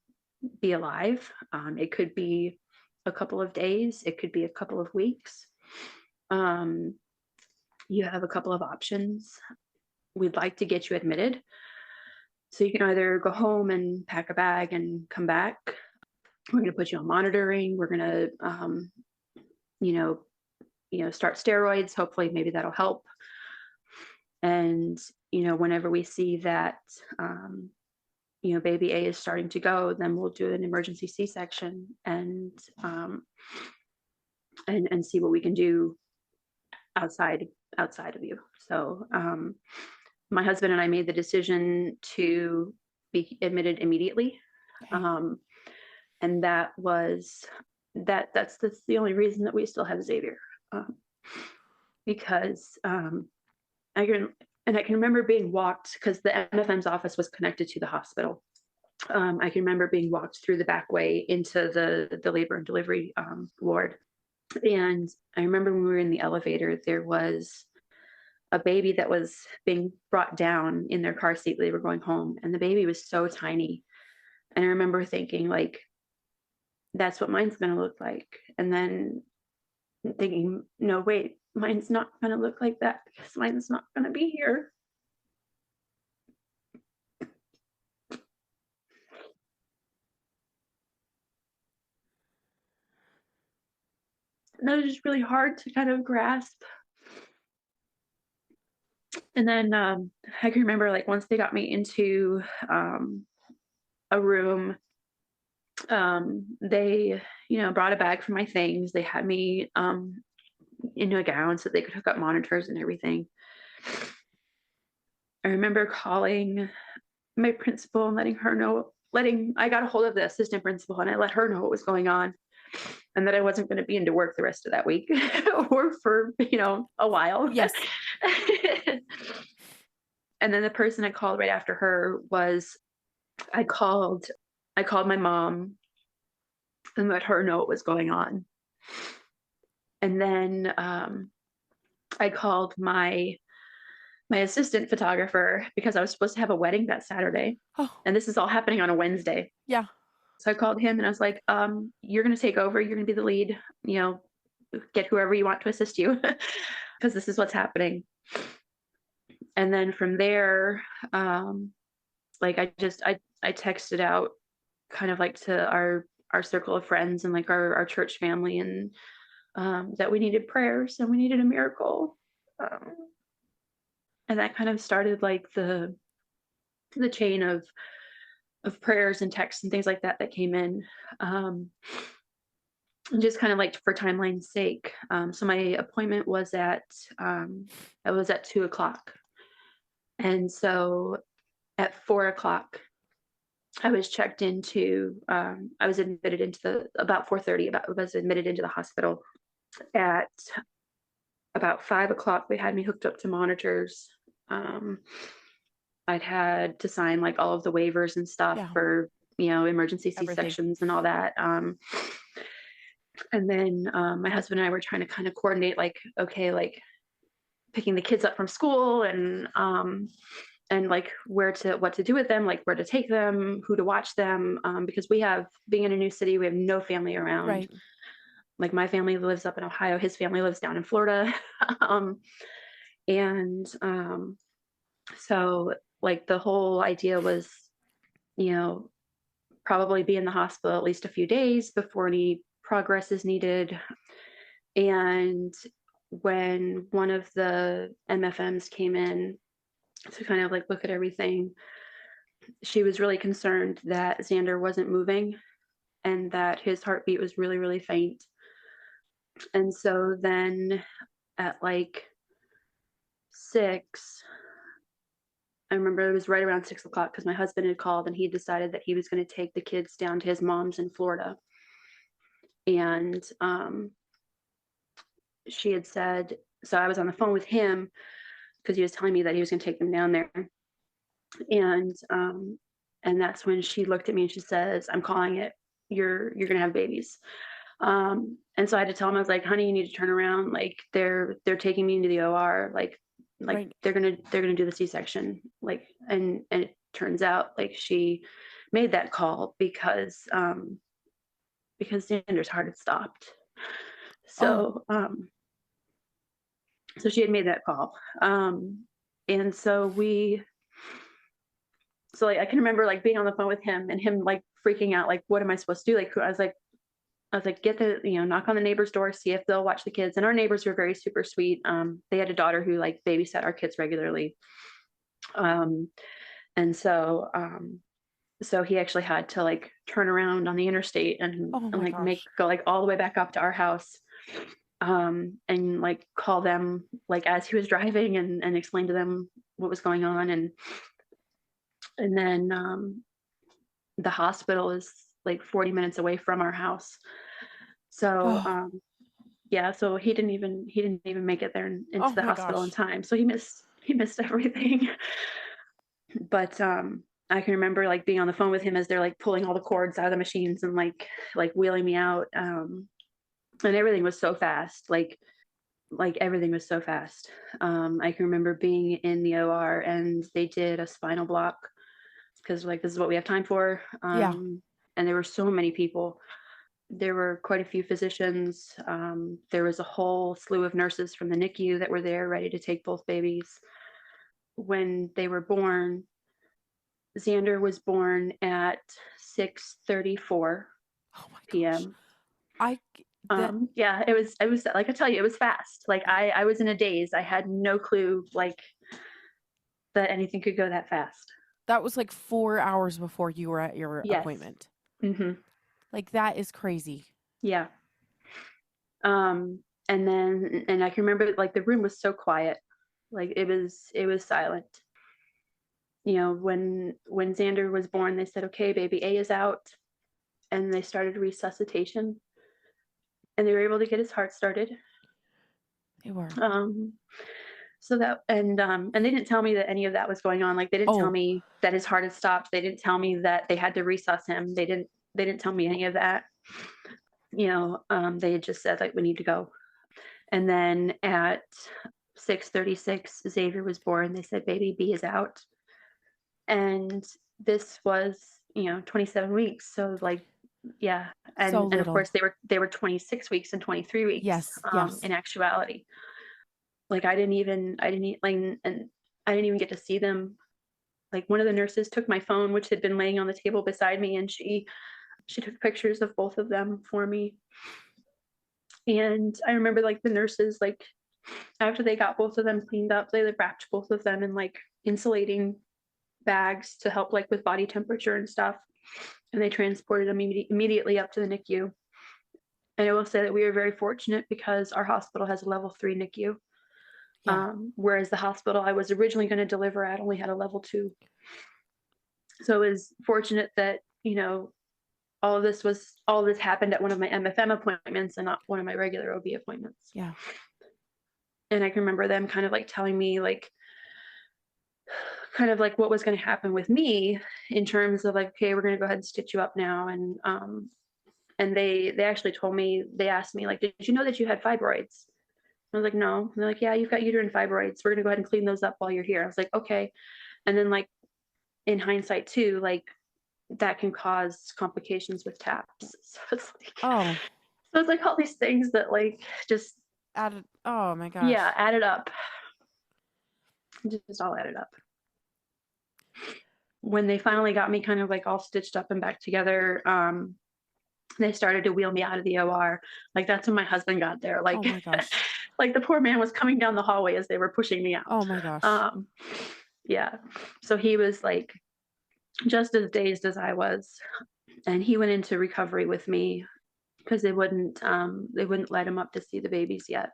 Speaker 3: be alive. It could be a couple of days. It could be a couple of weeks. You have a couple of options. We'd like to get you admitted. So you can either go home and pack a bag and come back. We're going to put you on monitoring. We're going to, start steroids. Hopefully, maybe that'll help. And, whenever we see that, baby A is starting to go, then we'll do an emergency C-section and see what we can do outside of you." So my husband and I made the decision to be admitted immediately. And that's the only reason that we still have Xavier. Because I can remember being walked, because the MFM's office was connected to the hospital. I can remember being walked through the back way into the labor and delivery ward. And I remember when we were in the elevator, there was a baby that was being brought down in their car seat. They were going home, and the baby was so tiny. And I remember thinking, like, that's what mine's going to look like. And then thinking, no, wait, mine's not going to look like that because mine's not going to be here. And that was just really hard to kind of grasp. And then I can remember, like, once they got me into a room, they, brought a bag for my things. They had me into a gown so they could hook up monitors and everything. I remember calling my principal and I got a hold of the assistant principal, and I let her know what was going on, and that I wasn't going to be into work the rest of that week or for, a while.
Speaker 4: Yes.
Speaker 3: And then the person I called right after her was, I called my mom and let her know what was going on. And then I called my assistant photographer, because I was supposed to have a wedding that Saturday.
Speaker 4: Oh.
Speaker 3: And this is all happening on a Wednesday.
Speaker 4: Yeah.
Speaker 3: So I called him and I was like, "You're going to take over. You're going to be the lead, get whoever you want to assist you because this is what's happening." And then from there, like I texted out kind of like to our circle of friends and like our church family, and that we needed prayers and we needed a miracle. And that kind of started like the chain of prayers and texts and things like that came in. And just kind of like for timeline's sake. So my appointment was at 2:00. And so at 4:00, I was checked into, I was admitted into about 4:30, I was admitted into the hospital. At about 5:00, they had me hooked up to monitors. I'd had to sign like all of the waivers and stuff for, emergency C-sections and all that. And then my husband and I were trying to kind of coordinate, like, okay, like picking the kids up from school and and like what to do with them, like where to take them, who to watch them, because being in a new city, we have no family around.
Speaker 4: Right.
Speaker 3: Like my family lives up in Ohio, his family lives down in Florida. And so like the whole idea was, probably be in the hospital at least a few days before any progress is needed. And when one of the MFMs came in to kind of like look at everything, she was really concerned that Xander wasn't moving and that his heartbeat was really, really faint. And so then at like 6, I remember it was right around 6 o'clock because my husband had called and he decided that he was going to take the kids down to his mom's in Florida. And she had said, so I was on the phone with him because he was telling me that he was going to take them down there. And that's when she looked at me and she says, I'm calling it. You're going to have babies. And so I had to tell him, I was like, honey, you need to turn around. Like they're taking me into the OR. Like
Speaker 4: Right.
Speaker 3: they're going to do the C-section. Like, and it turns out like she made that call because Xander's heart had stopped. So, so she had made that call. And so like, I can remember like being on the phone with him and him like freaking out, like, what am I supposed to do? Like, I was like, get the, knock on the neighbor's door, see if they'll watch the kids. And our neighbors were very super sweet. They had a daughter who like babysat our kids regularly. And so he actually had to like turn around on the interstate and like go like all the way back up to our house, and like call them like as he was driving and explain to them what was going on. And then the hospital is like 40 minutes away from our house. So yeah, so he didn't even make it there into the hospital in time. So he missed everything. But I can remember like being on the phone with him as they're like pulling all the cords out of the machines and like wheeling me out. And everything was so fast. Like everything was so fast. I can remember being in the OR and they did a spinal block because like, this is what we have time for. And there were so many people. There were quite a few physicians. There was a whole slew of nurses from the NICU that were there ready to take both babies. When they were born, Xander was born at 6:34 p.m. Yeah, it was like I tell you, it was fast. Like I was in a daze. I had no clue like that anything could go that fast.
Speaker 4: That was like 4 hours before you were at your appointment.
Speaker 3: Mm-hmm.
Speaker 4: Like that is crazy.
Speaker 3: Yeah. And I can remember like the room was so quiet. Like it was silent. When Xander was born, they said, okay, baby A is out. And they started resuscitation. And they were able to get his heart started.
Speaker 4: They were.
Speaker 3: So that, and they didn't tell me that any of that was going on. Like they didn't tell me that his heart had stopped. They didn't tell me that they had to resusc him. They didn't tell me any of that. They had just said like, we need to go. And then at 6:36, Xavier was born. They said, baby B is out. And this was, 27 weeks. So like, yeah. And of course they were 26 weeks and 23 weeks.
Speaker 4: Yes.
Speaker 3: In actuality. Like I didn't even get to see them. Like one of the nurses took my phone, which had been laying on the table beside me, and she took pictures of both of them for me. And I remember like the nurses, like after they got both of them cleaned up, they wrapped both of them in like insulating bags to help like with body temperature and stuff. And they transported them immediately up to the NICU. And I will say that we were very fortunate because our hospital has a level 3 NICU. Yeah. Whereas the hospital I was originally going to deliver at only had a level 2. So it was fortunate that, all of this happened at one of my MFM appointments and not one of my regular OB appointments.
Speaker 4: Yeah.
Speaker 3: And I can remember them kind of like telling me like, kind of like what was going to happen with me in terms of like, okay, we're going to go ahead and stitch you up now. And they actually told me, they asked me like, did you know that you had fibroids? I was like, no. And they're like, yeah, you've got uterine fibroids. We're going to go ahead and clean those up while you're here. I was like, okay. And then like in hindsight too, like that can cause complications with TAPS. So it's like all these things that like just
Speaker 4: added. Oh my gosh.
Speaker 3: Yeah, added up. Just all added up. When they finally got me kind of like all stitched up and back together, they started to wheel me out of the OR. Like that's when my husband got there. Like,
Speaker 4: oh my gosh.
Speaker 3: Like the poor man was coming down the hallway as they were pushing me out.
Speaker 4: Oh my gosh.
Speaker 3: Yeah. So he was like just as dazed as I was, and he went into recovery with me because they wouldn't let him up to see the babies yet.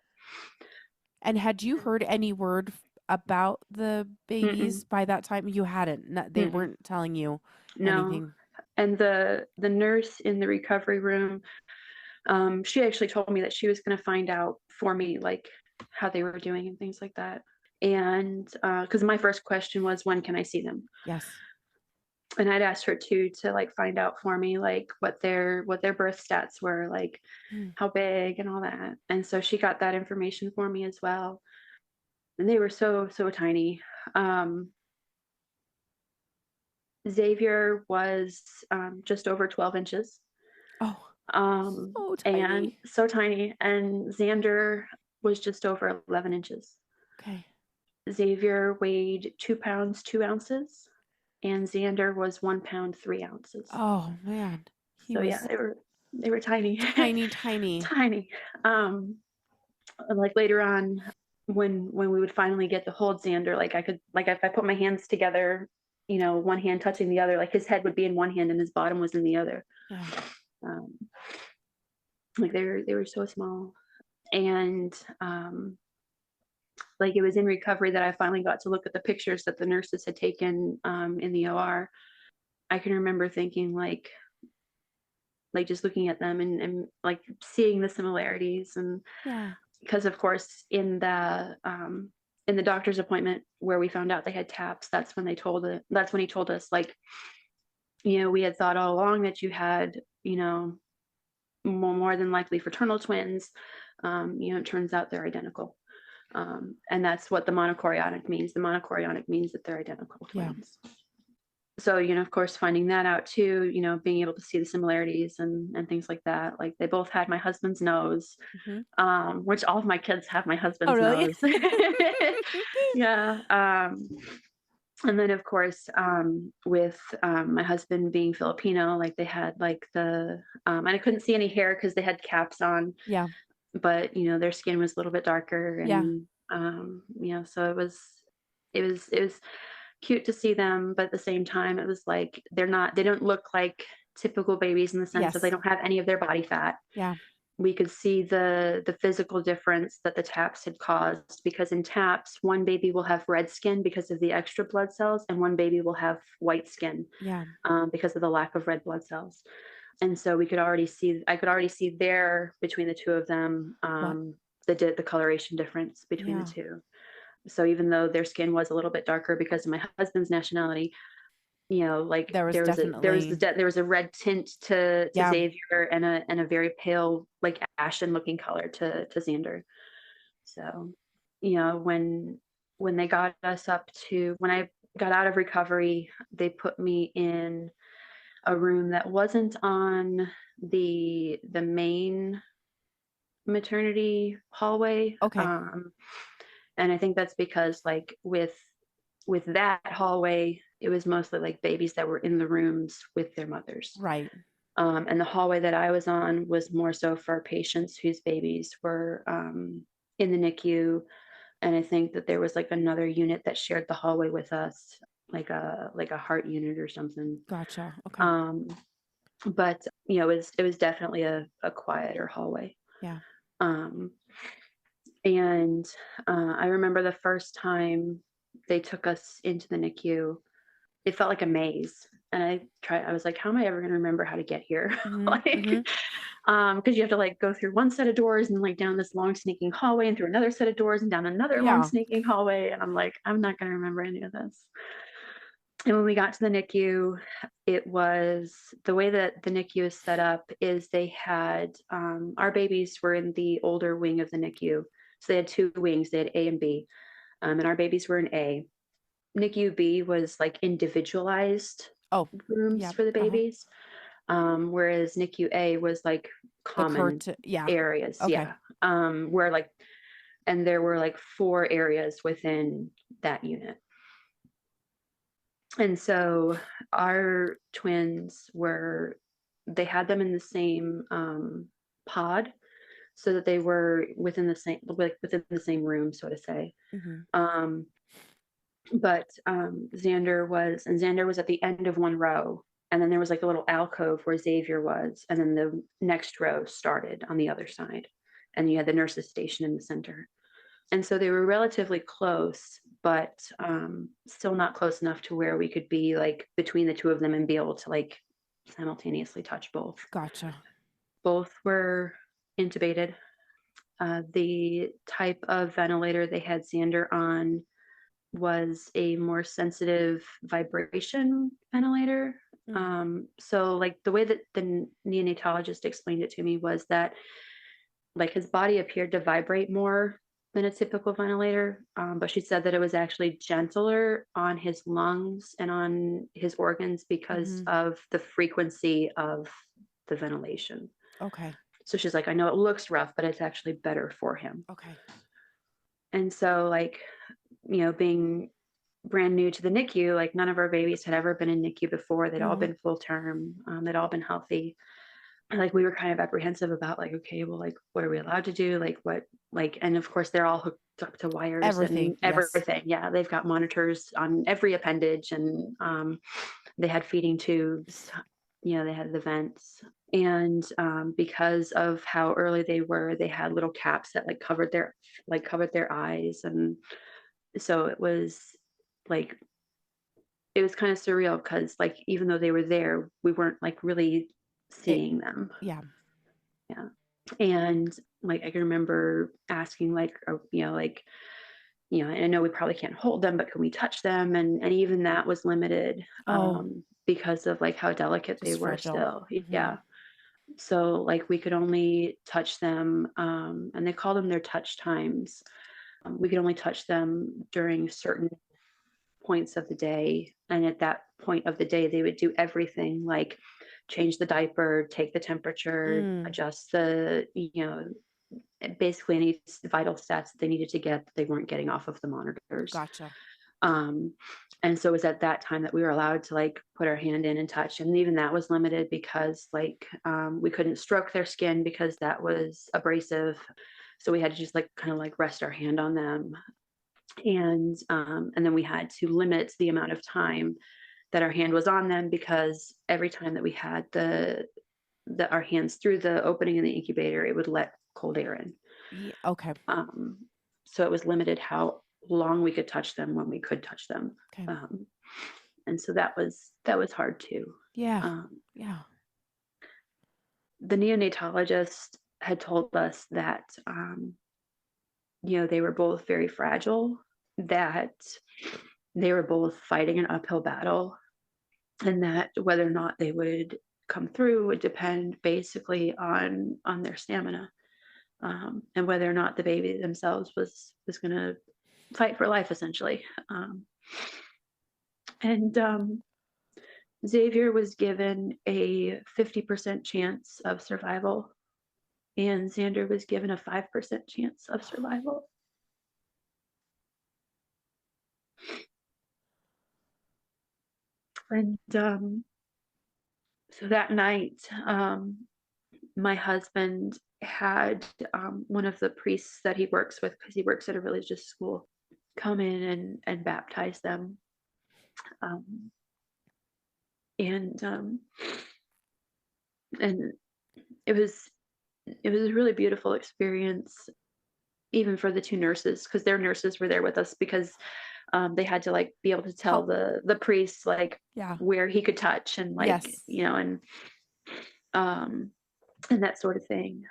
Speaker 4: And had you heard any word about the babies by that time? You hadn't. They weren't telling you anything.
Speaker 3: And the nurse in the recovery room, she actually told me that she was going to find out for me, like how they were doing and things like that. And because my first question was, when can I see them?
Speaker 4: Yes.
Speaker 3: And I'd asked her too to like find out for me like what their birth stats were, like how big and all that. And so she got that information for me as well. And they were so tiny. Xavier was just over 12 inches.
Speaker 4: Oh,
Speaker 3: so tiny. And Xander was just over 11 inches.
Speaker 4: Okay.
Speaker 3: Xavier weighed 2 pounds, 2 ounces, and Xander was 1 pound, 3 ounces.
Speaker 4: Oh man.
Speaker 3: They were tiny.
Speaker 4: Tiny.
Speaker 3: Tiny. Like later on when we would finally get to hold Xander, like I could, like if I put my hands together, you know, one hand touching the other, like his head would be in one hand and his bottom was in the other.
Speaker 4: Yeah.
Speaker 3: Like they were so small. And like it was in recovery that I finally got to look at the pictures that the nurses had taken in the OR. I can remember thinking like just looking at them and like seeing the similarities. And because of course in the doctor's appointment where we found out they had TAPS, that's when he told us, like, you know, we had thought all along that you had, you know, more than likely fraternal twins. You know, it turns out they're identical. And that's what the monochorionic means. The monochorionic means that they're identical twins. Yeah. So, you know, of course, finding that out too, you know, being able to see the similarities and things like that. Like they both had my husband's nose, which all of my kids have my husband's nose. Yeah. And then of course, with my husband being Filipino, like they had like and I couldn't see any hair because they had caps on.
Speaker 4: Yeah.
Speaker 3: But, you know, their skin was a little bit darker. And, you know, so it was cute to see them. But at the same time, it was like, they don't look like typical babies in the sense that they don't have any of their body fat.
Speaker 4: Yeah.
Speaker 3: We could see the physical difference that the TAPS had caused, because in TAPS, one baby will have red skin because of the extra blood cells, and one baby will have white skin because of the lack of red blood cells. And so I could already see there between the two of them, the coloration difference between the two. So even though their skin was a little bit darker because of my husband's nationality, you know, like there was a red tint to Xavier and a very pale, like ashen looking color to Xander. So, you know, when they got us when I got out of recovery, they put me in a room that wasn't on the main maternity hallway.
Speaker 4: Okay.
Speaker 3: And I think that's because like with that hallway, it was mostly like babies that were in the rooms with their mothers.
Speaker 4: Right.
Speaker 3: And the hallway that I was on was more so for patients whose babies were in the NICU. And I think that there was like another unit that shared the hallway with us, like a heart unit or something.
Speaker 4: Gotcha. Okay.
Speaker 3: But you know, it was definitely a quieter hallway.
Speaker 4: Yeah.
Speaker 3: And I remember the first time they took us into the NICU, it felt like a maze. And I was like, how am I ever going to remember how to get here? Because you have to like go through one set of doors and like down this long sneaking hallway and through another set of doors and down another long sneaking hallway. And I'm like, I'm not going to remember any of this. And when we got to the NICU, it was the way that the NICU is set up is they had, our babies were in the older wing of the NICU. So they had two wings, they had A and B. And our babies were in A. NICU B was like individualized
Speaker 4: Oh,
Speaker 3: rooms
Speaker 4: yeah.
Speaker 3: for the babies, whereas NICU A was like
Speaker 4: The
Speaker 3: common
Speaker 4: yeah.
Speaker 3: areas.
Speaker 4: Okay.
Speaker 3: Yeah. Where like, and there were like 4 areas within that unit. And so our twins they had them in the same pod, so that they were within the same room, so to say. Um, but Xander was at the end of one row, and then there was like a little alcove where Xavier was, and then the next row started on the other side, and you had the nurses station in the center. And so they were relatively close, but still not close enough to where we could be like between the two of them and be able to like simultaneously touch both.
Speaker 4: Gotcha.
Speaker 3: Both were intubated. The type of ventilator they had Xander on was a more sensitive vibration ventilator. So like the way that the neonatologist explained it to me was that like his body appeared to vibrate more than a typical ventilator, but she said that it was actually gentler on his lungs and on his organs because of the frequency of the ventilation.
Speaker 4: Okay.
Speaker 3: So she's like, I know it looks rough, but it's actually better for him.
Speaker 4: Okay.
Speaker 3: And so like, being brand new to the NICU, like none of our babies had ever been in NICU before. They'd all been full term. They'd all been healthy. And like we were kind of apprehensive about like, okay, well, like what are we allowed to do? Like what, like, and of course they're all hooked up to wires
Speaker 4: Everything.
Speaker 3: and everything. Yeah, they've got monitors on every appendage, and they had feeding tubes. They had the vents, and because of how early they were, they had little caps that covered their eyes, and so it was like it was kind of surreal because like even though they were there, we weren't like really seeing them.
Speaker 4: Yeah.
Speaker 3: And like I can remember asking like I know we probably can't hold them, but can we touch them? And even that was limited because of like how delicate they were still. Yeah. So like we could only touch them, and they call them their touch times. We could only touch them during certain points of the day, and at that point of the day they would do everything like change the diaper, take the temperature, adjust the basically any vital stats that they needed to get that they weren't getting off of the monitors.
Speaker 4: Gotcha.
Speaker 3: And so it was at that time that we were allowed to like put our hand in and touch, and even that was limited because like we couldn't stroke their skin because that was abrasive, so we had to just like kind of like rest our hand on them. And then we had to limit the amount of time that our hand was on them, because every time that we had our hands through the opening in the incubator, it would let cold air in.
Speaker 4: Yeah, okay.
Speaker 3: So it was limited how long we could touch them when we could touch them.
Speaker 4: Okay.
Speaker 3: And so that was hard too.
Speaker 4: Yeah. Yeah.
Speaker 3: The neonatologist had told us that they were both very fragile, that they were both fighting an uphill battle, and that whether or not they would come through would depend basically on their stamina, and whether or not the baby themselves was going to fight for life, essentially. And Xavier was given a 50% chance of survival, and Xander was given a 5% chance of survival. And so that night, my husband had one of the priests that he works with, because he works at a religious school, come in and baptize them. And it was a really beautiful experience, even for the 2 nurses, because their nurses were there with us, because they had to like be able to tell the priest like where he could touch, and like and that sort of thing.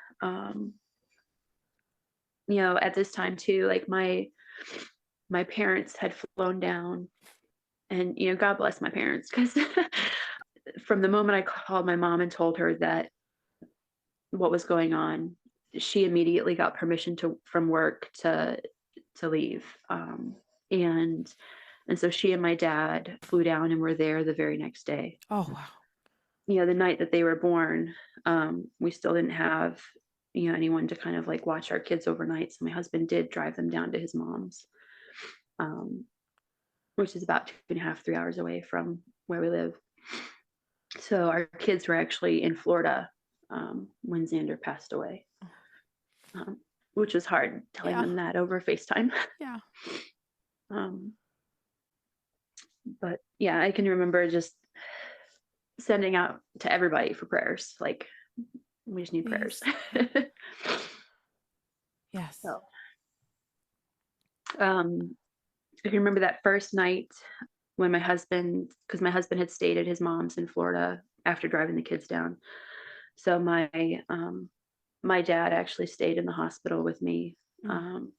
Speaker 3: At this time too, like my parents had flown down, and God bless my parents, because from the moment I called my mom and told her that what was going on, she immediately got permission from work to leave. And And so she and my dad flew down and were there the very next day.
Speaker 4: Oh, wow.
Speaker 3: The night that they were born, we still didn't have, anyone to kind of like watch our kids overnight. So my husband did drive them down to his mom's, which is about 2.5, 3 hours away from where we live. So our kids were actually in Florida when Xander passed away, which was hard telling them that over FaceTime.
Speaker 4: Yeah.
Speaker 3: But yeah, I can remember just sending out to everybody for prayers. Like, we just need prayers.
Speaker 4: Yes.
Speaker 3: So, I can remember that first night when because my husband had stayed at his mom's in Florida after driving the kids down. So my dad actually stayed in the hospital with me. And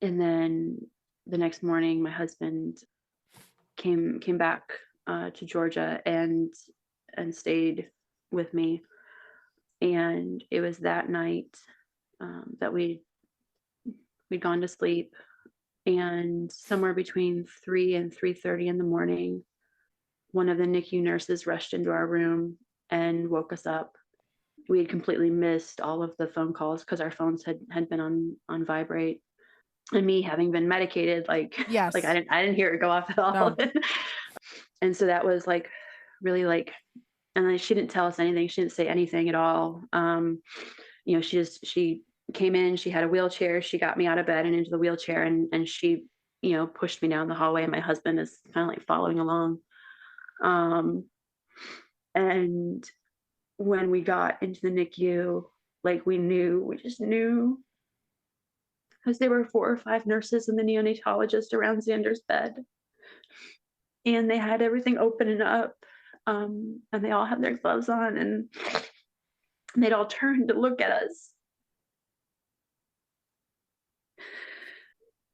Speaker 3: then the next morning, my husband came back to Georgia and stayed with me. And it was that night that we'd gone to sleep, and somewhere between 3 and 3:30 in the morning, one of the NICU nurses rushed into our room and woke us up. We had completely missed all of the phone calls because our phones had been on vibrate. And me having been medicated,
Speaker 4: Yes.
Speaker 3: like I didn't hear it go off at all.
Speaker 4: No.
Speaker 3: And so that was like really like, and then she didn't tell us anything. She didn't say anything at all. She came in, she had a wheelchair, she got me out of bed and into the wheelchair, and she, pushed me down the hallway, and my husband is kind of like following along. And when we got into the NICU, like we just knew, because there were 4 or 5 nurses and the neonatologist around Xander's bed, and they had everything open and up, and they all had their gloves on, and they'd all turned to look at us.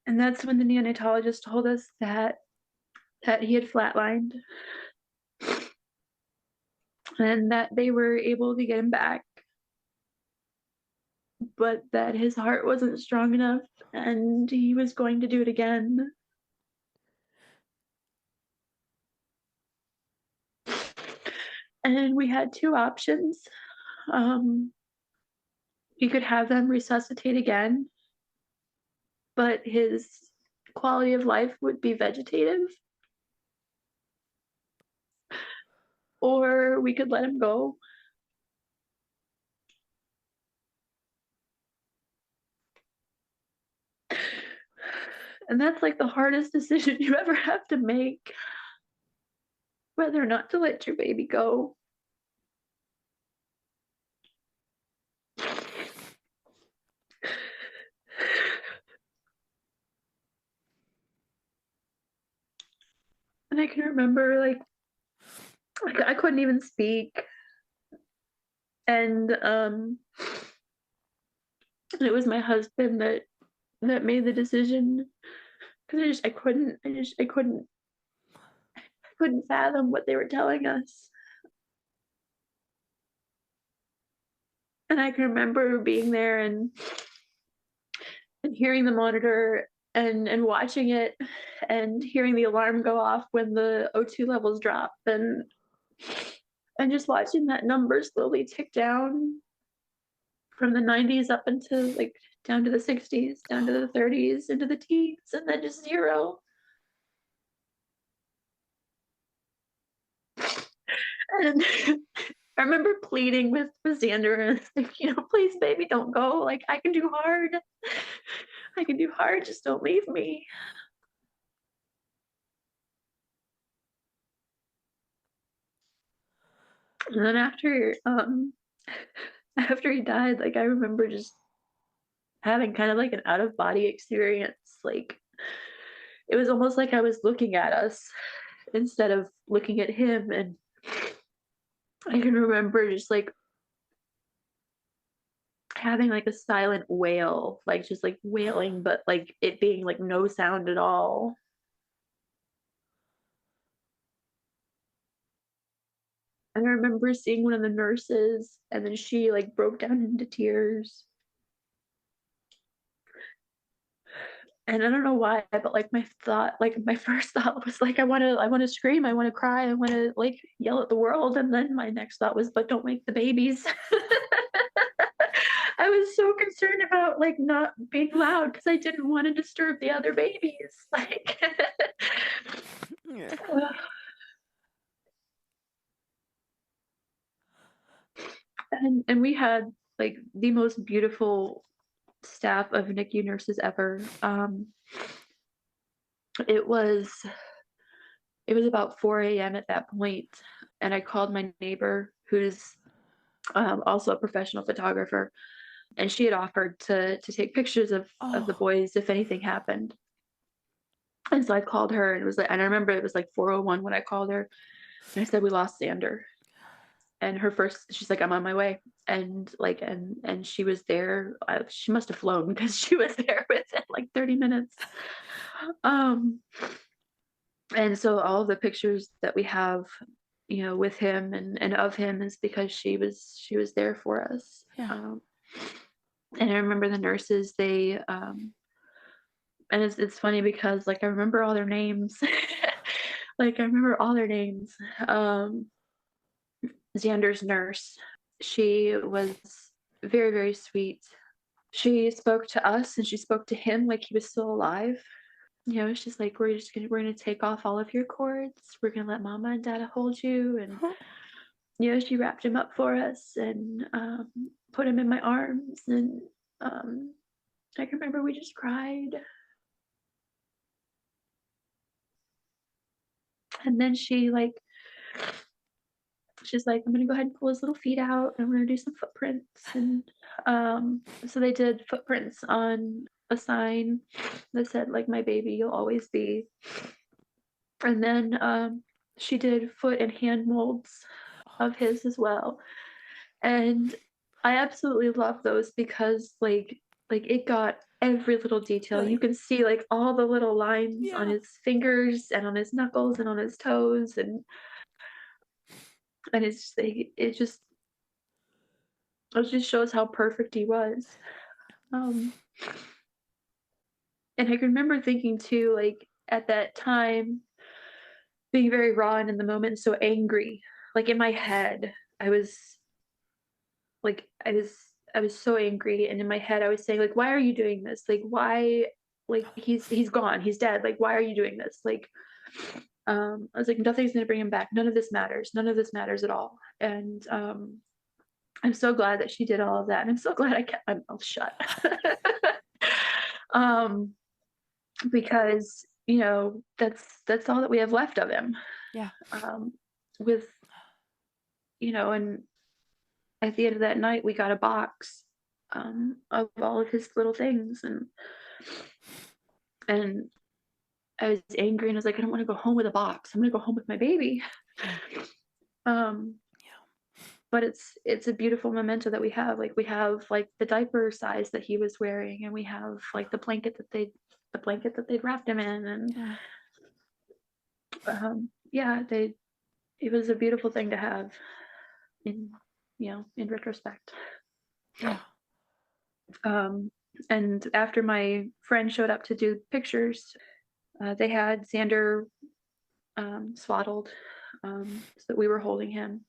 Speaker 3: And that's when the neonatologist told us that he had flatlined, and that they were able to get him back, but that his heart wasn't strong enough and he was going to do it again. And we had 2 options. He could have them resuscitate again, but his quality of life would be vegetative. Or we could let him go. And that's like the hardest decision you ever have to make, whether or not to let your baby go. And I can remember, like I couldn't even speak. And it was my husband that made the decision, because I couldn't fathom what they were telling us. And I can remember being there and hearing the monitor and watching it and hearing the alarm go off when the O2 levels drop, and just watching that number slowly tick down from the 90s up into like down to the 60s, down to the 30s, into the teens, and then just 0. And I remember pleading with Xander, like, please, baby, don't go. Like, I can do hard. I can do hard. Just don't leave me. And then after he died, like, I remember just having kind of like an out-of-body experience. Like, it was almost like I was looking at us instead of looking at him. And I can remember just like having like a silent wail, like just like wailing, but like it being like no sound at all. And I remember seeing one of the nurses, and then she like broke down into tears. And I don't know why, but like my first thought was like, I want to scream, I want to cry, I want to like yell at the world. And then my next thought was, but don't wake the babies. I was so concerned about like not being loud because I didn't want to disturb the other babies. Like,
Speaker 4: Yeah.
Speaker 3: and we had like the most beautiful staff of NICU nurses ever. It was about 4 a.m. at that point, and I called my neighbor, who's also a professional photographer, and she had offered to take pictures of the
Speaker 4: Oh,
Speaker 3: boys if anything happened. And so I called her, and it was like, and I remember it was like 4:01 when I called her, and I said we lost Xander. And she's like, I'm on my way. And like, and she was there. She must have flown because she was there within like 30 minutes. Um, and so all of the pictures that we have, you know, with him and of him is because she was there for us.
Speaker 4: yeah.
Speaker 3: And I remember the nurses, and it's funny because like I remember all their names. Like I remember all their names. Xander's nurse, she was very, very sweet. She spoke to us and she spoke to him like he was still alive. You know, she's like, we're gonna take off all of your cords. We're gonna let mama and dada hold you. And you know, she wrapped him up for us and put him in my arms. And I can remember we just cried. And then she's like, I'm gonna go ahead and pull his little feet out and we're gonna do some footprints. And so they did footprints on a sign that said like, my baby you'll always be. And then she did foot and hand molds of his as well. And I absolutely love those because like it got every little detail. You can see like all the little lines on
Speaker 4: Yeah.
Speaker 3: his fingers and on his knuckles and on his toes, and it's just, like, it just shows how perfect he was. And I can remember thinking too, like at that time, being very raw and in the moment, so angry. Like in my head, I was like, I was so angry, and in my head, I was saying like, "Why are you doing this? Like, why? Like he's gone, he's dead. Like, why are you doing this? Like, I was like, nothing's gonna bring him back. None of this matters. None of this matters at all." And I'm so glad that she did all of that, and I'm so glad I kept my mouth shut. um, because you know that's all that we have left of him.
Speaker 4: Yeah.
Speaker 3: With you know, and at the end of that night, we got a box of all of his little things, and I was angry, and I was like, I don't want to go home with a box. I'm gonna go home with my baby. Um, but it's a beautiful memento that we have. Like we have like the diaper size that he was wearing, and we have like the blanket that they'd wrapped him in, and it was a beautiful thing to have in in retrospect.
Speaker 4: Yeah.
Speaker 3: And after my friend showed up to do pictures, they had Xander swaddled, so that we were holding him.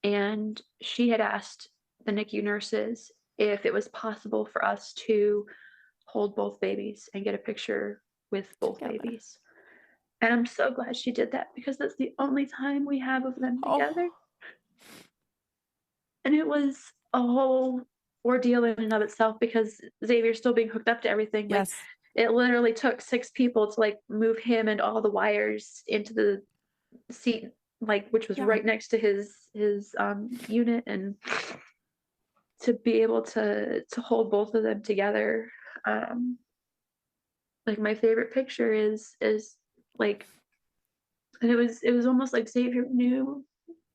Speaker 3: And she had asked the NICU nurses if it was possible for us to hold both babies and get a picture with both babies. And I'm so glad she did that because that's the only time we have of them together. And it was a whole ordeal in and of itself because Xavier's still being hooked up to everything.
Speaker 4: Yes.
Speaker 3: Like it literally took 6 people to like move him and all the wires into the seat, like which was right next to his unit, and to be able to hold both of them together. Like my favorite picture is like, and it was almost like Xavier knew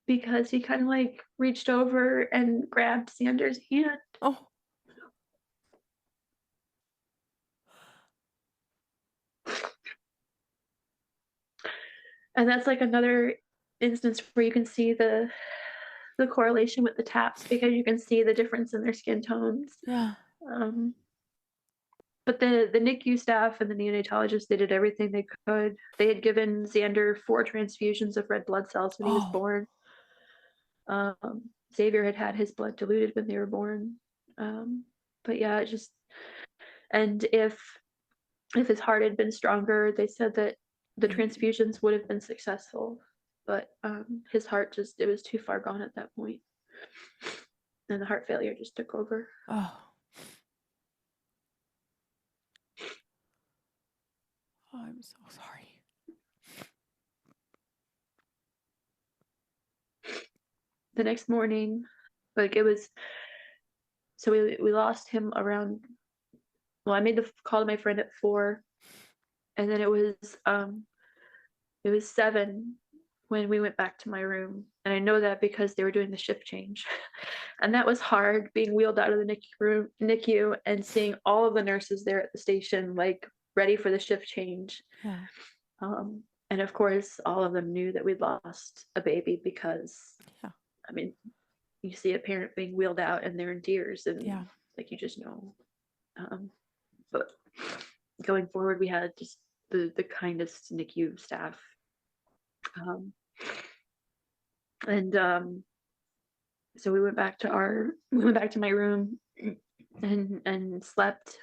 Speaker 3: because he kind of like reached over and grabbed Xander's hand.
Speaker 4: Oh.
Speaker 3: And that's like another instance where you can see the correlation with the taps because you can see the difference in their skin tones.
Speaker 4: Yeah.
Speaker 3: But the NICU staff and the neonatologists, they did everything they could. They had given Xander 4 transfusions of red blood cells when he was born. Xavier had his blood diluted when they were born. But yeah, it just, and if his heart had been stronger, they said that the transfusions would have been successful. But his heart just, it was too far gone at that point. And the heart failure just took over.
Speaker 4: Oh, I'm so sorry.
Speaker 3: The next morning, like it was, so we lost him around, well, I made the call to my friend at 4, and then it was 7 when we went back to my room. And I know that because they were doing the shift change. And that was hard, being wheeled out of the NICU and seeing all of the nurses there at the station, like ready for the shift change.
Speaker 4: Yeah.
Speaker 3: And of course, all of them knew that we'd lost a baby because, I mean, you see a parent being wheeled out and they're in tears, and like, you just know. But going forward, we had just the kindest NICU staff. So we went back to my room and slept.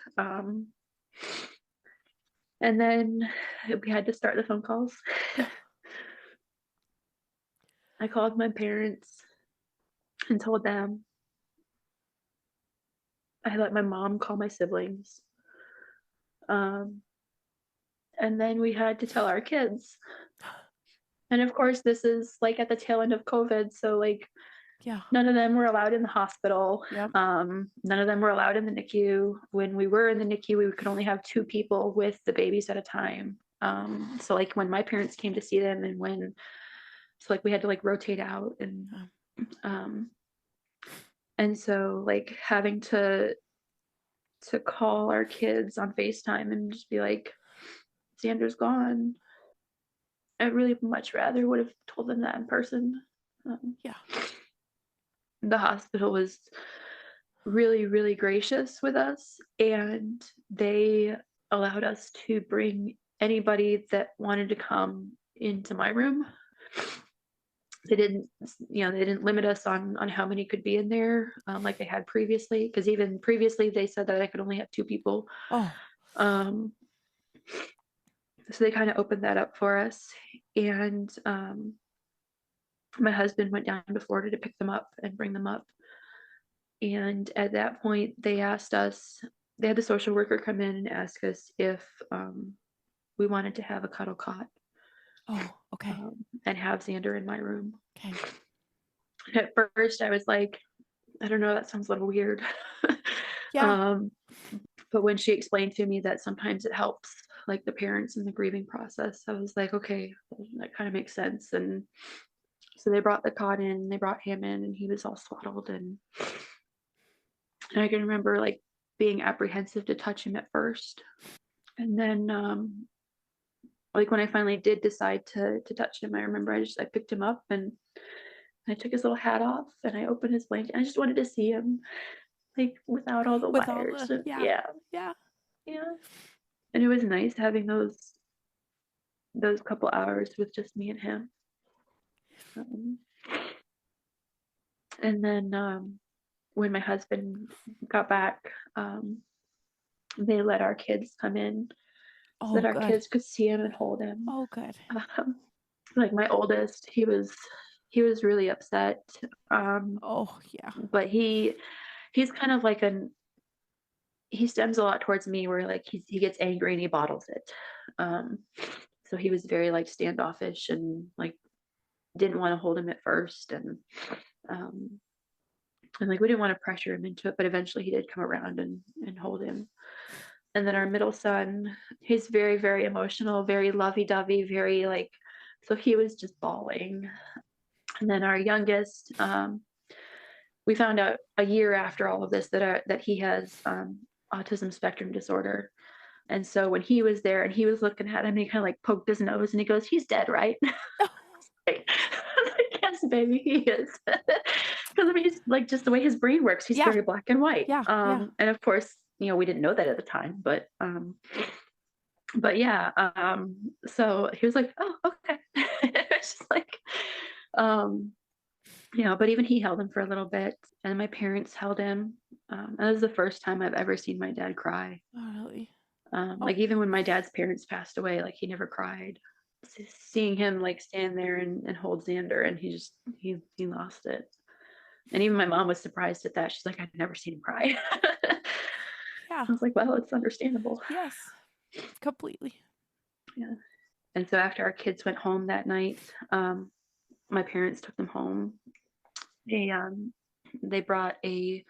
Speaker 3: And then we had to start the phone calls. I called my parents and told them. I let my mom call my siblings. And then we had to tell our kids. And of course, this is like at the tail end of COVID. So like, none of them were allowed in the hospital. None of them were allowed in the NICU. When we were in the NICU, we could only have 2 people with the babies at a time. So like when my parents came to see them, and so like we had to like rotate out, and so like having to call our kids on FaceTime and just be like, Xander's gone. I really much rather would have told them that in person. The hospital was really, really gracious with us, and they allowed us to bring anybody that wanted to come into my room. They didn't limit us on how many could be in there, like they had previously, because even previously they said that I could only have 2 people. So they kind of opened that up for us. And my husband went down to Florida to pick them up and bring them up. And at that point, they had the social worker come in and ask us if we wanted to have a cuddle cot. And have Xander in my room. And at first I was like, I don't know, that sounds a little weird. But when she explained to me that sometimes it helps, like the parents in the grieving process, I was like, okay, that kind of makes sense. And so they brought the cot in, they brought him in, and he was all swaddled. And I can remember like being apprehensive to touch him at first. And then like when I finally did decide to touch him, I remember I picked him up and I took his little hat off and I opened his blanket. I just wanted to see him, like without all the wires. And it was nice having those couple hours with just me and him. And then when my husband got back, they let our kids come in so that our kids could see him and hold him. Like my oldest, he was really upset. But he's kind of like he stems a lot towards me, where like he gets angry and he bottles it. So he was very like standoffish and like didn't want to hold him at first, and like we didn't want to pressure him into it, but eventually he did come around and hold him. And then our middle son, he's very, very emotional, very lovey-dovey, very like, so he was just bawling. And then our youngest, we found out a year after all of this that he has autism spectrum disorder. And so when he was there and he was looking at him, he kind of like poked his nose and he goes, "He's dead, right?" Like, yes, baby, he is. Because I mean, he's like, just the way his brain works, he's very black and white. And of course, we didn't know that at the time, but yeah, so he was like, oh, okay. It's just like, but even he held him for a little bit, and my parents held him. And that was the first time I've ever seen my dad cry.
Speaker 4: Oh, really?
Speaker 3: Like even when my dad's parents passed away, like he never cried. Seeing him like stand there and hold Xander, and he lost it. And even my mom was surprised at that. She's like, I've never seen him cry.
Speaker 4: Yeah.
Speaker 3: I was like, well, it's understandable.
Speaker 4: Yes, completely.
Speaker 3: Yeah. And so after our kids went home that night, my parents took them home. They brought a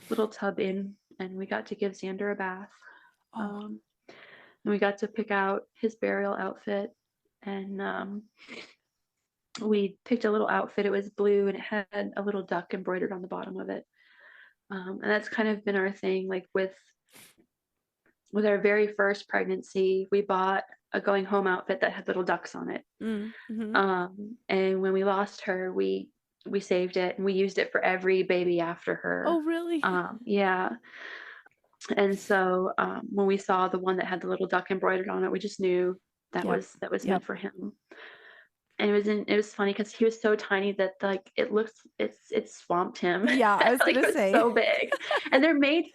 Speaker 3: little tub in, and we got to give Xander a bath. And we got to pick out his burial outfit, and we picked a little outfit. It was blue, and it had a little duck embroidered on the bottom of it. And that's kind of been our thing. Like with our very first pregnancy, we bought a going home outfit that had little ducks on it.
Speaker 4: Mm-hmm.
Speaker 3: And when we lost her, we saved it, and we used it for every baby after her.
Speaker 4: Oh, really?
Speaker 3: Yeah. And so when we saw the one that had the little duck embroidered on it, we just knew that was meant for him. And it was funny because he was so tiny that like it swamped him.
Speaker 4: Yeah, I was
Speaker 3: like,
Speaker 4: gonna
Speaker 3: it was
Speaker 4: say.
Speaker 3: so big. And they're made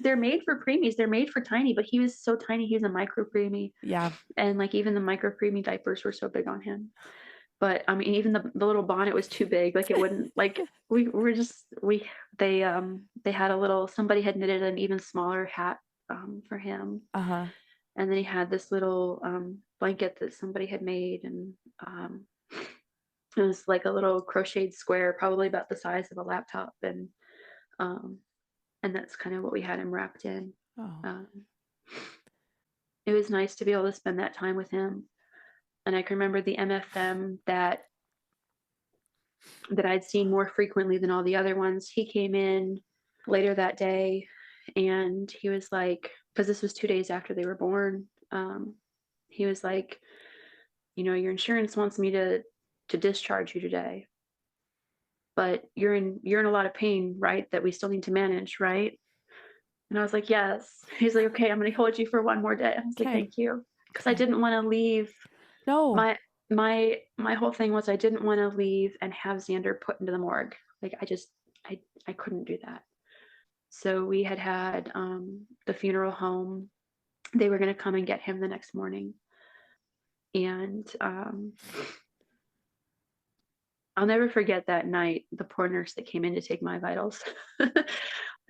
Speaker 3: for preemies. They're made for tiny, but he was so tiny. He was a micro preemie.
Speaker 4: Yeah.
Speaker 3: And like even the micro preemie diapers were so big on him. But I mean, even the little bonnet was too big. Like it wouldn't, like they had a little, somebody had knitted an even smaller hat for him.
Speaker 4: Uh-huh.
Speaker 3: And then he had this little blanket that somebody had made, and it was like a little crocheted square, probably about the size of a laptop, and that's kind of what we had him wrapped in. It was nice to be able to spend that time with him. And I can remember the MFM that I'd seen more frequently than all the other ones. He came in later that day, and he was like, because this was 2 days after they were born, he was like, your insurance wants me to discharge you today, but you're in a lot of pain, right? That we still need to manage, right? And I was like, yes. He's like, okay, I'm going to hold you for one more day. I was like, thank you. Because I didn't want to leave.
Speaker 4: No.
Speaker 3: My whole thing was I didn't want to leave and have Xander put into the morgue. Like I couldn't do that. So we had the funeral home. They were going to come and get him the next morning. And I'll never forget that night, the poor nurse that came in to take my vitals.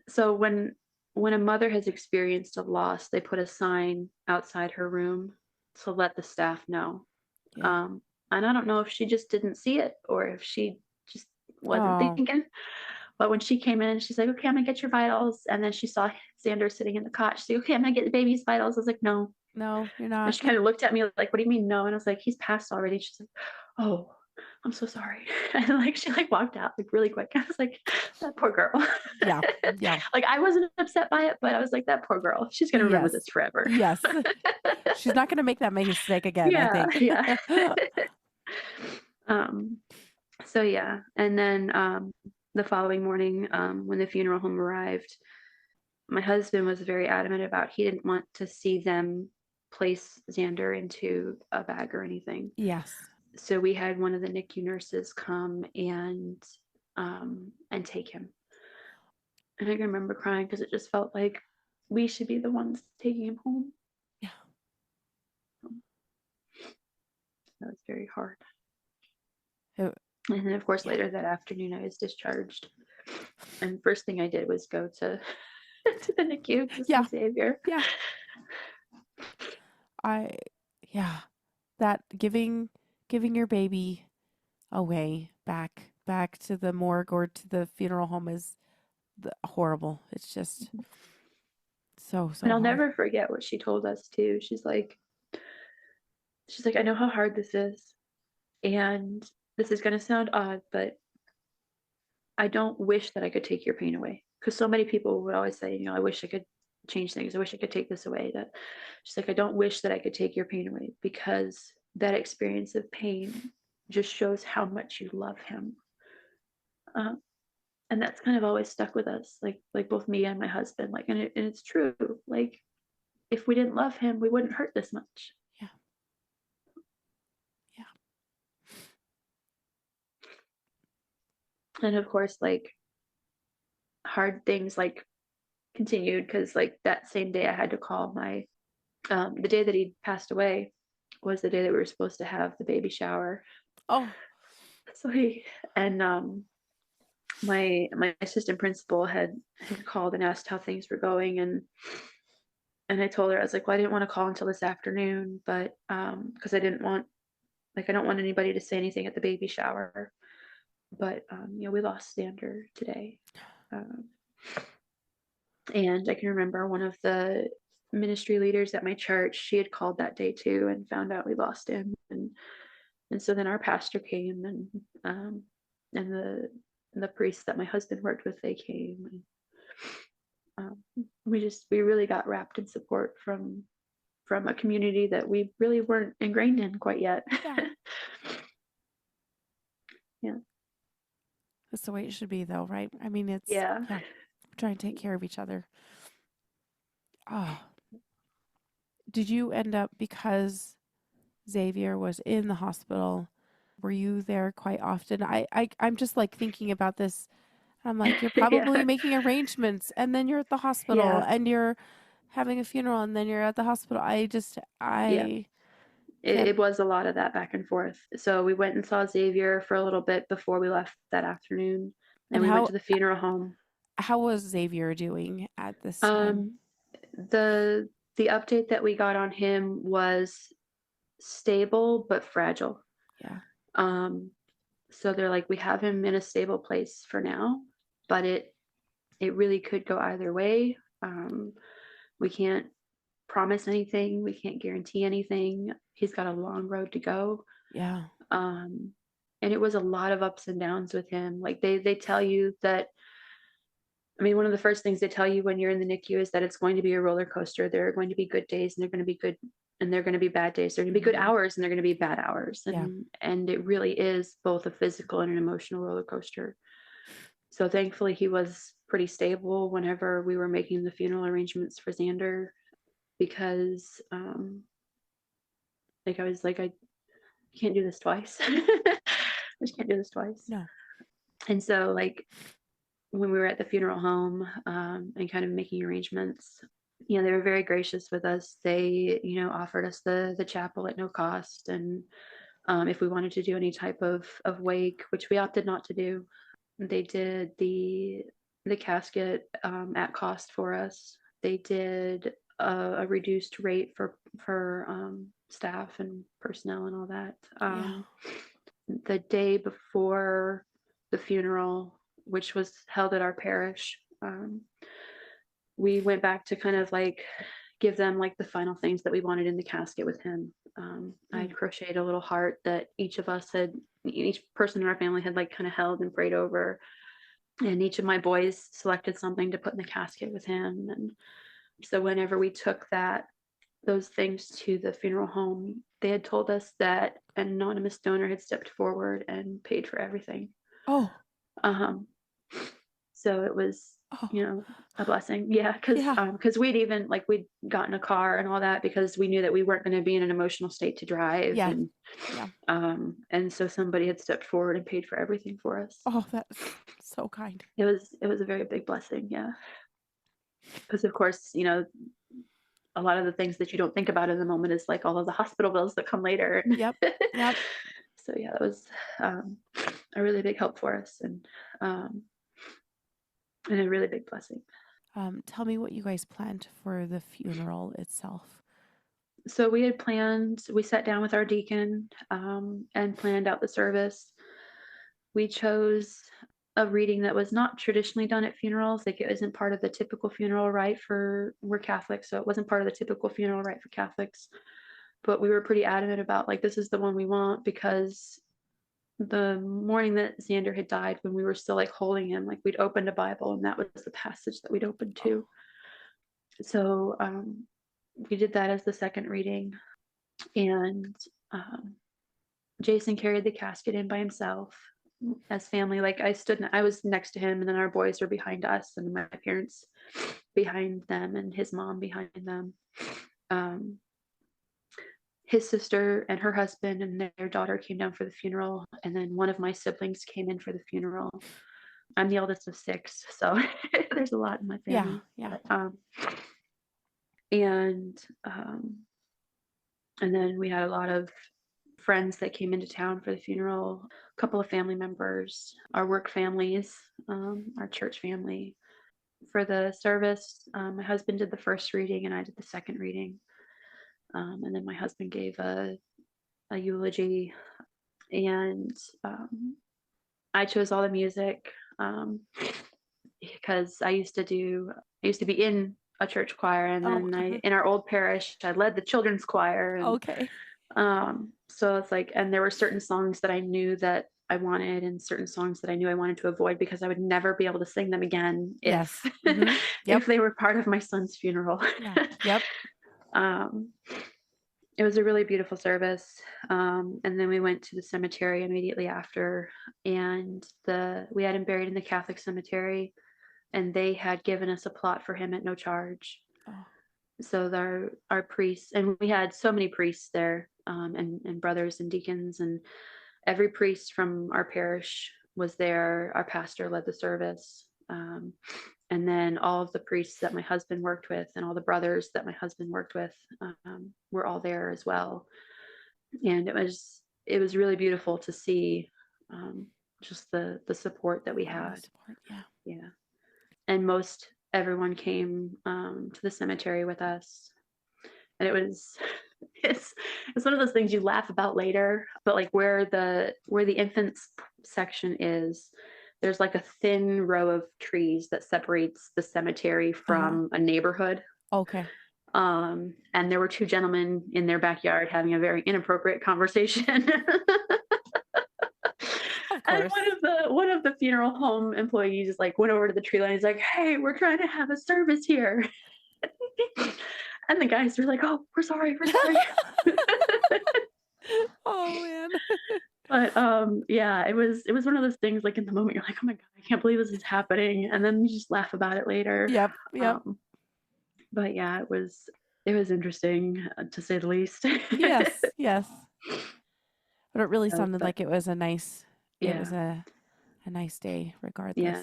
Speaker 3: So when a mother has experienced a loss, they put a sign outside her room to let the staff know. Yeah. And I don't know if she just didn't see it or if she just wasn't thinking. But when she came in, she's like, okay, I'm gonna get your vitals. And then she saw Xander sitting in the cot. She's like, okay, I'm gonna get the baby's vitals. I was like, no, you're not. And she kind of looked at me like, what do you mean no? And I was like, he's passed already. She's like, oh, I'm so sorry. And like she like walked out like really quick. I was like, that poor girl.
Speaker 4: Yeah.
Speaker 3: Like I wasn't upset by it, but I was like, that poor girl. She's gonna remember this forever.
Speaker 4: Yes. She's not gonna make that mistake again, I think.
Speaker 3: Yeah. So yeah. And then the following morning, when the funeral home arrived, my husband was very adamant about he didn't want to see them place Xander into a bag or anything.
Speaker 4: Yes.
Speaker 3: So we had one of the NICU nurses come and take him. And I can remember crying because it just felt like we should be the ones taking him home.
Speaker 4: Yeah.
Speaker 3: That was very hard. And then, of course, later that afternoon, I was discharged. And first thing I did was go to the NICU to see Xavier.
Speaker 4: Yeah. That giving your baby away back to the morgue or to the funeral home is horrible. It's just so
Speaker 3: and I'll
Speaker 4: hard.
Speaker 3: never forget what she told us too. She's like, I know how hard this is, and this is going to sound odd, but I don't wish that I could take your pain away, because so many people would always say, I wish I could change things. I wish I could take this away. She's like, I don't wish that I could take your pain away, because that experience of pain just shows how much you love him. And that's kind of always stuck with us, like both me and my husband, like, and it's true. Like, if we didn't love him, we wouldn't hurt this much.
Speaker 4: Yeah. Yeah.
Speaker 3: And of course, like, hard things like continued, because like that same day I had to call my the day that he passed away was the day that we were supposed to have the baby shower.
Speaker 4: Oh,
Speaker 3: So my assistant principal had called and asked how things were going, and I told her, I was like, well, I didn't want to call until this afternoon, but because I don't want anybody to say anything at the baby shower, but we lost Xander today. And I can remember one of the ministry leaders at my church, she had called that day too and found out we lost him, and so then our pastor came, and the priests that my husband worked with, they came, and we really got wrapped in support from a community that we really weren't ingrained in quite yet.
Speaker 4: Yeah.
Speaker 3: Yeah.
Speaker 4: That's the way it should be, though, right? I mean, it's
Speaker 3: Yeah.
Speaker 4: Try and take care of each other. Oh, did you end up, because Xavier was in the hospital, were you there quite often? I'm just like thinking about this. I'm like, you're probably
Speaker 3: Yeah.
Speaker 4: making arrangements, and then you're at the hospital,
Speaker 3: Yeah.
Speaker 4: and you're having a funeral, and then you're at the hospital.
Speaker 3: Yeah. It was a lot of that back and forth. So we went and saw Xavier for a little bit before we left that afternoon, and
Speaker 4: And
Speaker 3: we went to the funeral home.
Speaker 4: how was Xavier doing at this time?
Speaker 3: The update that we got on him was stable but fragile.
Speaker 4: Yeah.
Speaker 3: So they're like, we have him in a stable place for now, but it really could go either way. We can't promise anything. We can't guarantee anything. He's got a long road to go.
Speaker 4: Yeah.
Speaker 3: And it was a lot of ups and downs with him. Like they tell you that, I mean, one of the first things they tell you when you're in the NICU is that it's going to be a roller coaster. There are going to be good days and they're going to be good, and they're going to be bad days. There are going to be good hours and they're going to be bad hours. And it really is both a physical and an emotional roller coaster. So thankfully he was pretty stable whenever we were making the funeral arrangements for Xander, because like I was like, I can't do this twice. I just can't do this twice.
Speaker 4: No.
Speaker 3: And so like when we were at the funeral home and kind of making arrangements, they were very gracious with us. They, offered us the chapel at no cost. And if we wanted to do any type of wake, which we opted not to do, they did the casket at cost for us. They did a reduced rate for staff and personnel and all that. The day before the funeral, which was held at our parish, we went back to kind of like give them like the final things that we wanted in the casket with him. I had crocheted a little heart that each person in our family had like kind of held and prayed over. And each of my boys selected something to put in the casket with him. And so whenever we took those things to the funeral home, they had told us that an anonymous donor had stepped forward and paid for everything.
Speaker 4: Oh.
Speaker 3: So it was, a blessing. Yeah. Because we'd gotten a car and all that because we knew that we weren't going to be in an emotional state to drive.
Speaker 4: Yeah.
Speaker 3: And so somebody had stepped forward and paid for everything for us.
Speaker 4: Oh, that's so kind.
Speaker 3: It was a very big blessing. Yeah. Because of course, a lot of the things that you don't think about in the moment is like all of the hospital bills that come later.
Speaker 4: Yep.
Speaker 3: So yeah, that was a really big help for us, and a really big blessing.
Speaker 4: Tell me what you guys planned for the funeral itself.
Speaker 3: So we sat down with our deacon and planned out the service. We chose a reading that was not traditionally done at funerals. Like it isn't part of the typical funeral rite we're Catholic, so it wasn't part of the typical funeral rite for Catholics. But we were pretty adamant about like, this is the one we want, because the morning that Xander had died, when we were still like holding him, like we'd opened a Bible and that was the passage that we'd opened to. So we did that as the second reading, and Jason carried the casket in by himself. as family. Like I was next to him, and then our boys were behind us, and my parents behind them, and his mom behind them. His sister and her husband and their daughter came down for the funeral, and then one of my siblings came in for the funeral. I'm the eldest of 6, so there's a lot in my family.
Speaker 4: Yeah.
Speaker 3: And then we had a lot of friends that came into town for the funeral, a couple of family members, our work families, our church family. For the service, my husband did the first reading and I did the second reading. And then my husband gave a eulogy, and I chose all the music because I used to be in a church choir, and then in our old parish, I led the children's choir. And,
Speaker 4: Okay.
Speaker 3: so it's like, and there were certain songs that I knew that I wanted, and certain songs that I knew I wanted to avoid because I would never be able to sing them again if if they were part of my son's funeral.
Speaker 4: Yep.
Speaker 3: It was a really beautiful service. And then we went to the cemetery immediately after, and we had him buried in the Catholic cemetery, and they had given us a plot for him at no charge. So our priests, and we had so many priests there, and brothers and deacons, and every priest from our parish was there. Our pastor led the service. And then all of the priests that my husband worked with and all the brothers that my husband worked with were all there as well. And it was really beautiful to see just the support that we had. Yeah. And most everyone came to the cemetery with us. And it's one of those things you laugh about later, but like where the infants section is, there's like a thin row of trees that separates the cemetery from a neighborhood.
Speaker 4: Okay.
Speaker 3: And there were 2 gentlemen in their backyard having a very inappropriate conversation. And one of the funeral home employees like went over to the tree line. He's like, "Hey, we're trying to have a service here." And the guys were like, "Oh, we're sorry."
Speaker 4: Oh man.
Speaker 3: But yeah, it was one of those things like in the moment you're like, "Oh my God, I can't believe this is happening." And then you just laugh about it later.
Speaker 4: Yep.
Speaker 3: But yeah, it was interesting to say the least.
Speaker 4: Yes. But it really sounded like it was a nice it was a nice day regardless.
Speaker 3: Yeah.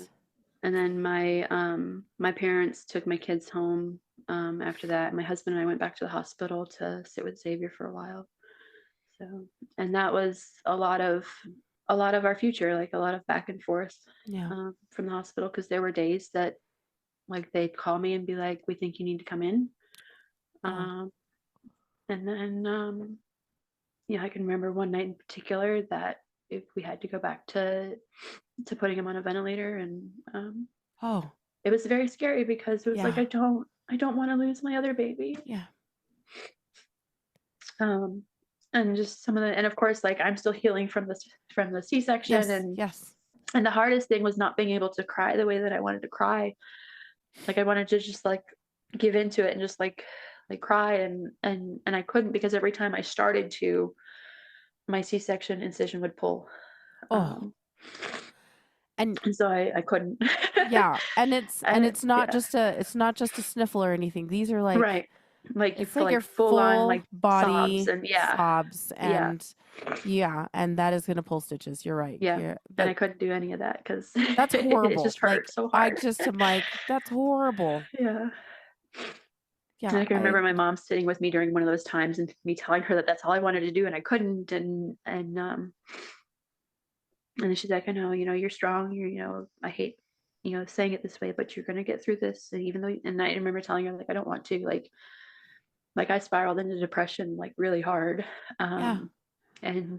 Speaker 3: And then my parents took my kids home after that. My husband and I went back to the hospital to sit with Xavier for a while. So, and that was a lot of our future, like a lot of back and forth from the hospital, because there were days that like they'd call me and be like, "We think you need to come in." And then I can remember one night in particular that if we had to go back to putting him on a ventilator, and it was very scary because it was like I don't want to lose my other baby. And just some of the, and of course, like I'm still healing from the C-section, and the hardest thing was not being able to cry the way that I wanted to cry. Like I wanted to just like give into it and just like cry, and I couldn't, because every time I started to, my C-section incision would pull. And so I couldn't.
Speaker 4: And it's not just a sniffle or anything. These are like
Speaker 3: right. Like
Speaker 4: it's
Speaker 3: like
Speaker 4: your
Speaker 3: full on like
Speaker 4: body
Speaker 3: sobs and
Speaker 4: sobs and and that is gonna pull stitches. You're right.
Speaker 3: And I couldn't do any of that because
Speaker 4: that's horrible.
Speaker 3: It just hurt so hard.
Speaker 4: I just am like, that's horrible.
Speaker 3: And I can remember my mom sitting with me during one of those times and me telling her that that's all I wanted to do and I couldn't, and then she's like, "I know, you're strong. I hate, saying it this way, but you're gonna get through this." And even though, and I remember telling her like, "I don't want to, like I spiraled into depression like really hard." And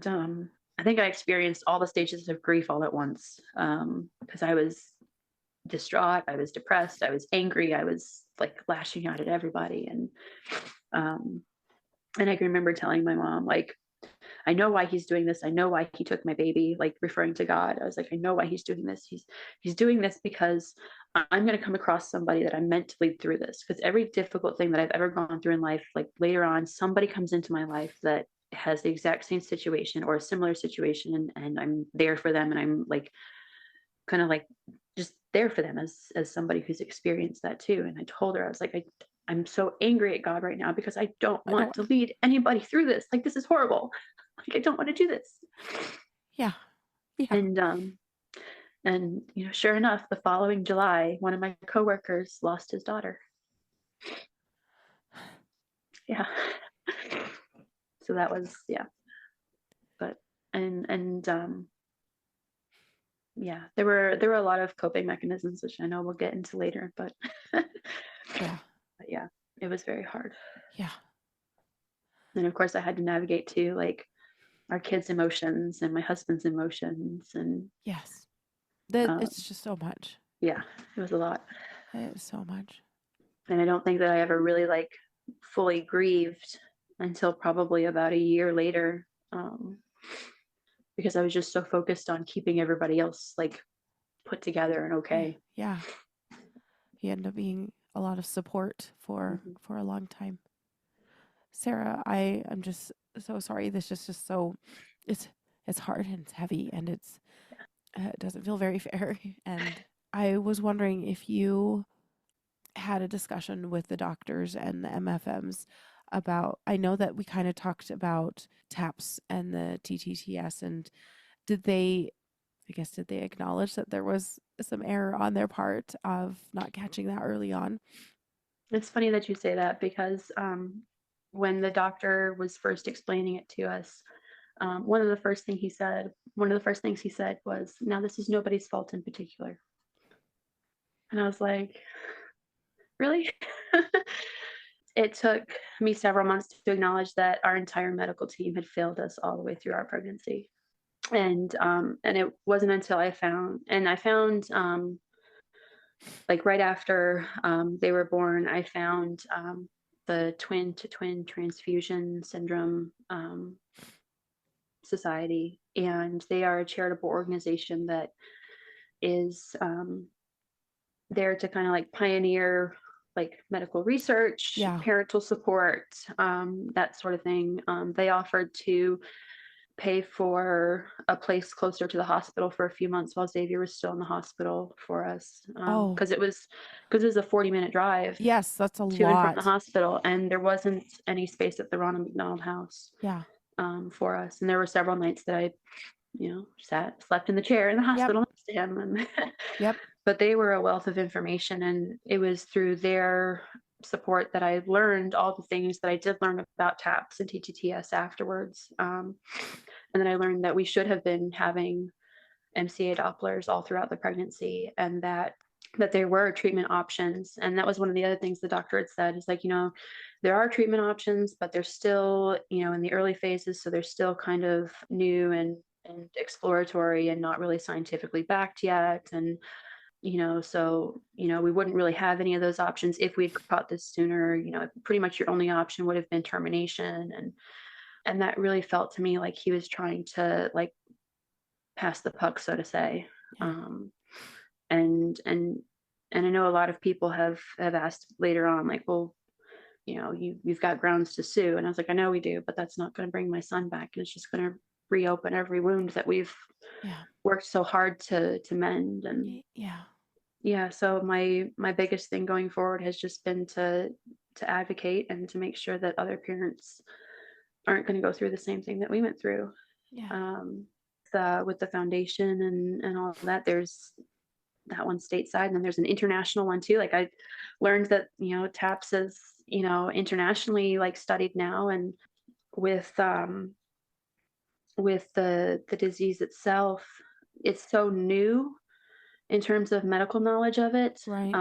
Speaker 3: I think I experienced all the stages of grief all at once, because I was distraught, I was depressed, I was angry, I was like lashing out at everybody, and I can remember telling my mom, like, "I know why he's doing this. I know why he took my baby," like referring to God. I was like, "I know why he's doing this. He's doing this because I'm going to come across somebody that I'm meant to lead through this." Because every difficult thing that I've ever gone through in life, like later on, somebody comes into my life that has the exact same situation or a similar situation, and I'm there for them, and I'm like kind of like just there for them as somebody who's experienced that too. And I told her, I was like, I'm so angry at God right now because I don't
Speaker 4: I
Speaker 3: want
Speaker 4: don't.
Speaker 3: to lead anybody through this. Like, this is horrible. Like, I don't want to do this.
Speaker 4: Yeah. Yeah.
Speaker 3: And you know, sure enough, the following July, one of my coworkers lost his daughter. Yeah. So that was, yeah. But yeah, there were a lot of coping mechanisms, which I know we'll get into later, but
Speaker 4: Yeah.
Speaker 3: but yeah, it was very hard.
Speaker 4: Yeah.
Speaker 3: And of course I had to navigate too, like our kids' emotions and my husband's emotions, and
Speaker 4: Yes. That
Speaker 3: um,
Speaker 4: it's just so much.
Speaker 3: yeah, it was a lot.
Speaker 4: It is so much.
Speaker 3: And I don't think that I ever really like fully grieved until probably about a year later, because I was just so focused on keeping everybody else like put together and okay.
Speaker 4: Yeah. He ended up being a lot of support for
Speaker 3: Mm-hmm.
Speaker 4: a long time. Sarah, I am just so sorry. This is just so it's hard and it's heavy and it doesn't feel very fair. And I was wondering if you had a discussion with the doctors and the MFMs about, I know that we kind of talked about TAPS and the TTTS, and did they acknowledge that there was some error on their part of not catching that early on?
Speaker 3: It's funny that you say that because when the doctor was first explaining it to us, one of the first things he said was, "Now this is nobody's fault in particular." And I was like, "Really?" It took me several months to acknowledge that our entire medical team had failed us all the way through our pregnancy. And it wasn't until I found like right after they were born, I found the twin to twin transfusion syndrome society, and they are a charitable organization that is there to kind of like pioneer like medical research,
Speaker 4: Yeah.
Speaker 3: parental support, that sort of thing. They offered to pay for a place closer to the hospital for a few months while Xavier was still in the hospital for us,
Speaker 4: Oh,
Speaker 3: because it was a 40-minute drive
Speaker 4: yes, that's a
Speaker 3: to and from the
Speaker 4: lot.
Speaker 3: hospital, and there wasn't any space at the Ronald McDonald House
Speaker 4: Yeah.
Speaker 3: for us. And there were several nights that I, slept in the chair in the
Speaker 4: Yep.
Speaker 3: hospital next to him. And
Speaker 4: Yep.
Speaker 3: but they were a wealth of information, and it was through their support that I learned all the things that I did learn about TAPS and TTTS afterwards. And then I learned that we should have been having MCA Dopplers all throughout the pregnancy, and that there were treatment options. And that was one of the other things the doctor had said, is like, there are treatment options, but they're still, in the early phases. So they're still kind of new and exploratory and not really scientifically backed yet. And, so, we wouldn't really have any of those options if we'd caught this sooner. Pretty much your only option would have been termination. And that really felt to me like he was trying to like pass the puck, so to say.
Speaker 4: Yeah.
Speaker 3: And I know a lot of people have asked later on, like, well, you've got grounds to sue. And I was like, I know we do, but that's not going to bring my son back. And it's just going to reopen every wound that we've worked so hard to mend. And so my biggest thing going forward has just been to advocate and to make sure that other parents aren't going to go through the same thing that we went through. With the foundation and all of that, there's that one stateside, and then there's an international one too. Like, I learned that TAPS is internationally like studied now, and with the disease itself, it's so new in terms of medical knowledge of it.
Speaker 4: Right.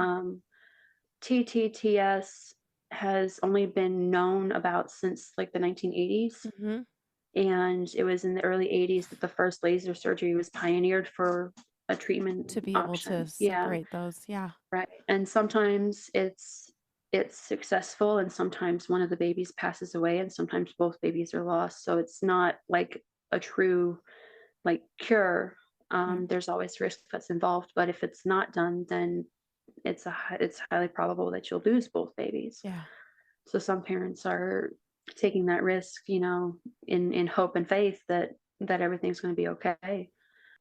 Speaker 3: TTTS has only been known about since like the 1980s.
Speaker 4: Mm-hmm.
Speaker 3: And it was in the early 80s that the first laser surgery was pioneered for a treatment
Speaker 4: To be
Speaker 3: option.
Speaker 4: able to separate those. Yeah.
Speaker 3: Right. And sometimes it's successful, and sometimes one of the babies passes away, and sometimes both babies are lost. So it's not like a true like cure. There's always risk that's involved, but if it's not done, then it's highly probable that you'll lose both babies.
Speaker 4: Yeah.
Speaker 3: So some parents are taking that risk, in hope and faith that everything's going to be okay.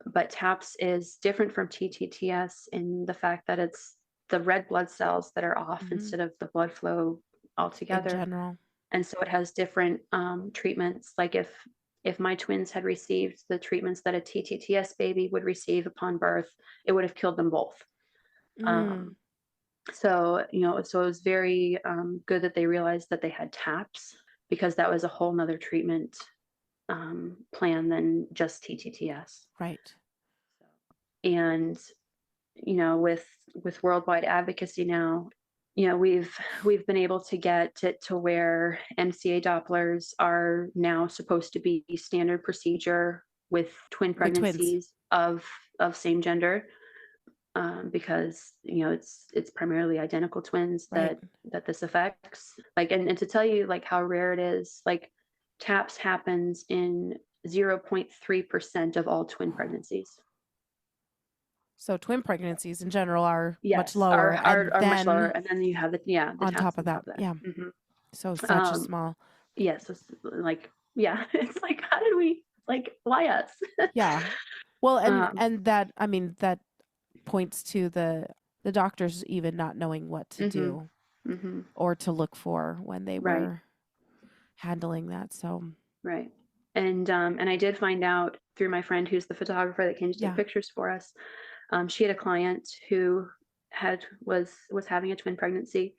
Speaker 3: But TAPS is different from TTTS in the fact that it's the red blood cells that are off instead of the blood flow altogether.
Speaker 4: In general.
Speaker 3: And so it has different treatments. Like if my twins had received the treatments that a TTTS baby would receive upon birth, it would have killed them both. So it was very good that they realized that they had TAPS, because that was a whole nother treatment plan than just TTTS.
Speaker 4: Right.
Speaker 3: And with worldwide advocacy now, we've been able to get it to where MCA Dopplers are now supposed to be standard procedure with twin pregnancies of same gender, because it's primarily identical twins that this affects. And to tell you how rare it is, TAPS happens in 0.3% of all twin pregnancies.
Speaker 4: So twin pregnancies in general are
Speaker 3: much
Speaker 4: lower.
Speaker 3: Are much lower, and then you have the
Speaker 4: on top of that. Yeah. Mm-hmm. So such a small.
Speaker 3: Yes. Yeah, so it's how did we why us?
Speaker 4: Yeah. Well, and that that points to the doctors even not knowing what to do or to look for when they were handling that. So
Speaker 3: right. And I did find out through my friend who's the photographer that came to take pictures for us. She had a client who was having a twin pregnancy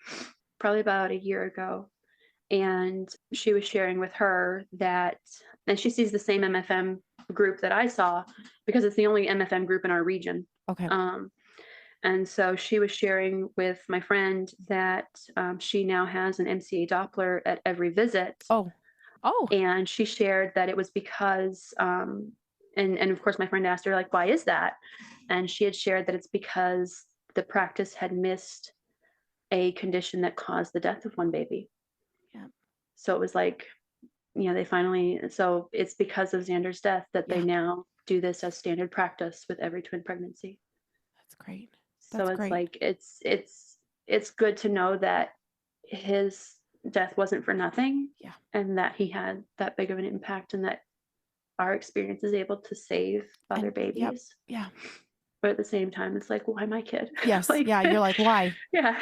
Speaker 3: probably about a year ago. And she was sharing with her that, and she sees the same MFM group that I saw because it's the only MFM group in our region.
Speaker 4: Okay.
Speaker 3: And so she was sharing with my friend that she now has an MCA Doppler at every visit.
Speaker 4: Oh.
Speaker 3: And she shared that it was because, and of course my friend asked her, why is that? And she had shared that it's because the practice had missed a condition that caused the death of one baby.
Speaker 4: Yeah.
Speaker 3: So it was they finally, so it's because of Xander's death that they now do this as standard practice with every twin pregnancy.
Speaker 4: That's great.
Speaker 3: So it's good to know that his death wasn't for nothing.
Speaker 4: Yeah.
Speaker 3: And that he had that big of an impact, and that our experience is able to save other babies.
Speaker 4: Yeah.
Speaker 3: But at the same time, it's why my kid?
Speaker 4: Yes. You're why?
Speaker 3: Yeah.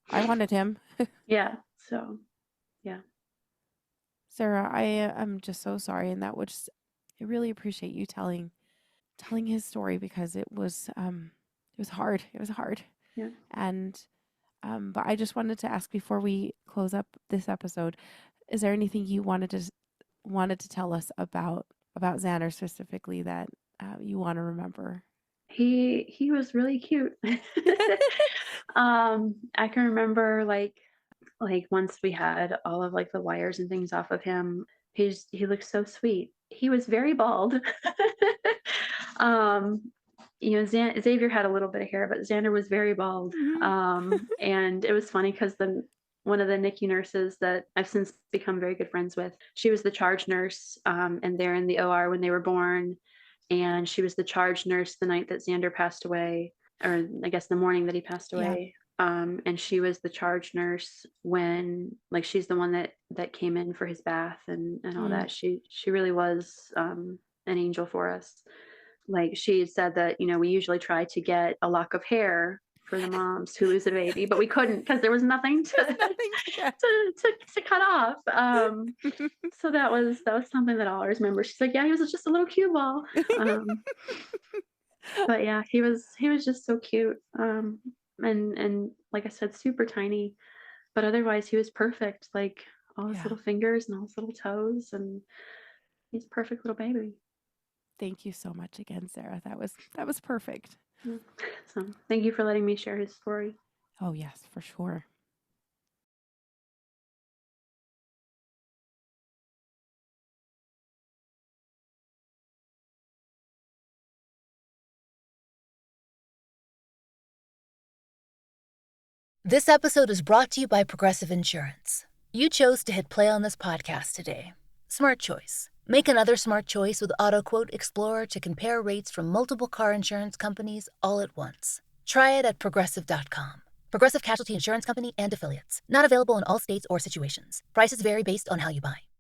Speaker 4: I wanted him.
Speaker 3: Yeah. So, yeah.
Speaker 4: Sarah, I am just so sorry. And I really appreciate you telling his story, because it was hard. It was hard.
Speaker 3: Yeah.
Speaker 4: And, but I just wanted to ask before we close up this episode, is there anything you wanted to tell us about Xander specifically that you want to remember?
Speaker 3: He was really cute. I can remember once we had all of the wires and things off of him, he looked so sweet. He was very bald. Xavier had a little bit of hair, but Xander was very bald. And it was funny because one of the NICU nurses that I've since become very good friends with, she was the charge nurse, and they're in the OR when they were born. And she was the charge nurse the night that Xander passed away, or I guess the morning that he passed away. And she was the charge nurse when, she's the one that came in for his bath and all that. She really was an angel for us. She said that, we usually try to get a lock of hair for the moms who lose a baby, but we couldn't because there was nothing to cut off. So that was something that I'll always remember. She's like, yeah, he was just a little cue ball. But yeah, he was just so cute. And like I said, super tiny, but otherwise he was perfect. All his little fingers and all his little toes, and he's a perfect little baby.
Speaker 4: Thank you so much again, Sarah. That was perfect.
Speaker 3: So thank you for letting me share his story.
Speaker 4: Oh yes, for sure.
Speaker 6: This episode is brought to you by Progressive Insurance. You chose to hit play on this podcast today. Smart choice. Make another smart choice with AutoQuote Explorer to compare rates from multiple car insurance companies all at once. Try it at Progressive.com. Progressive Casualty Insurance Company and Affiliates. Not available in all states or situations. Prices vary based on how you buy.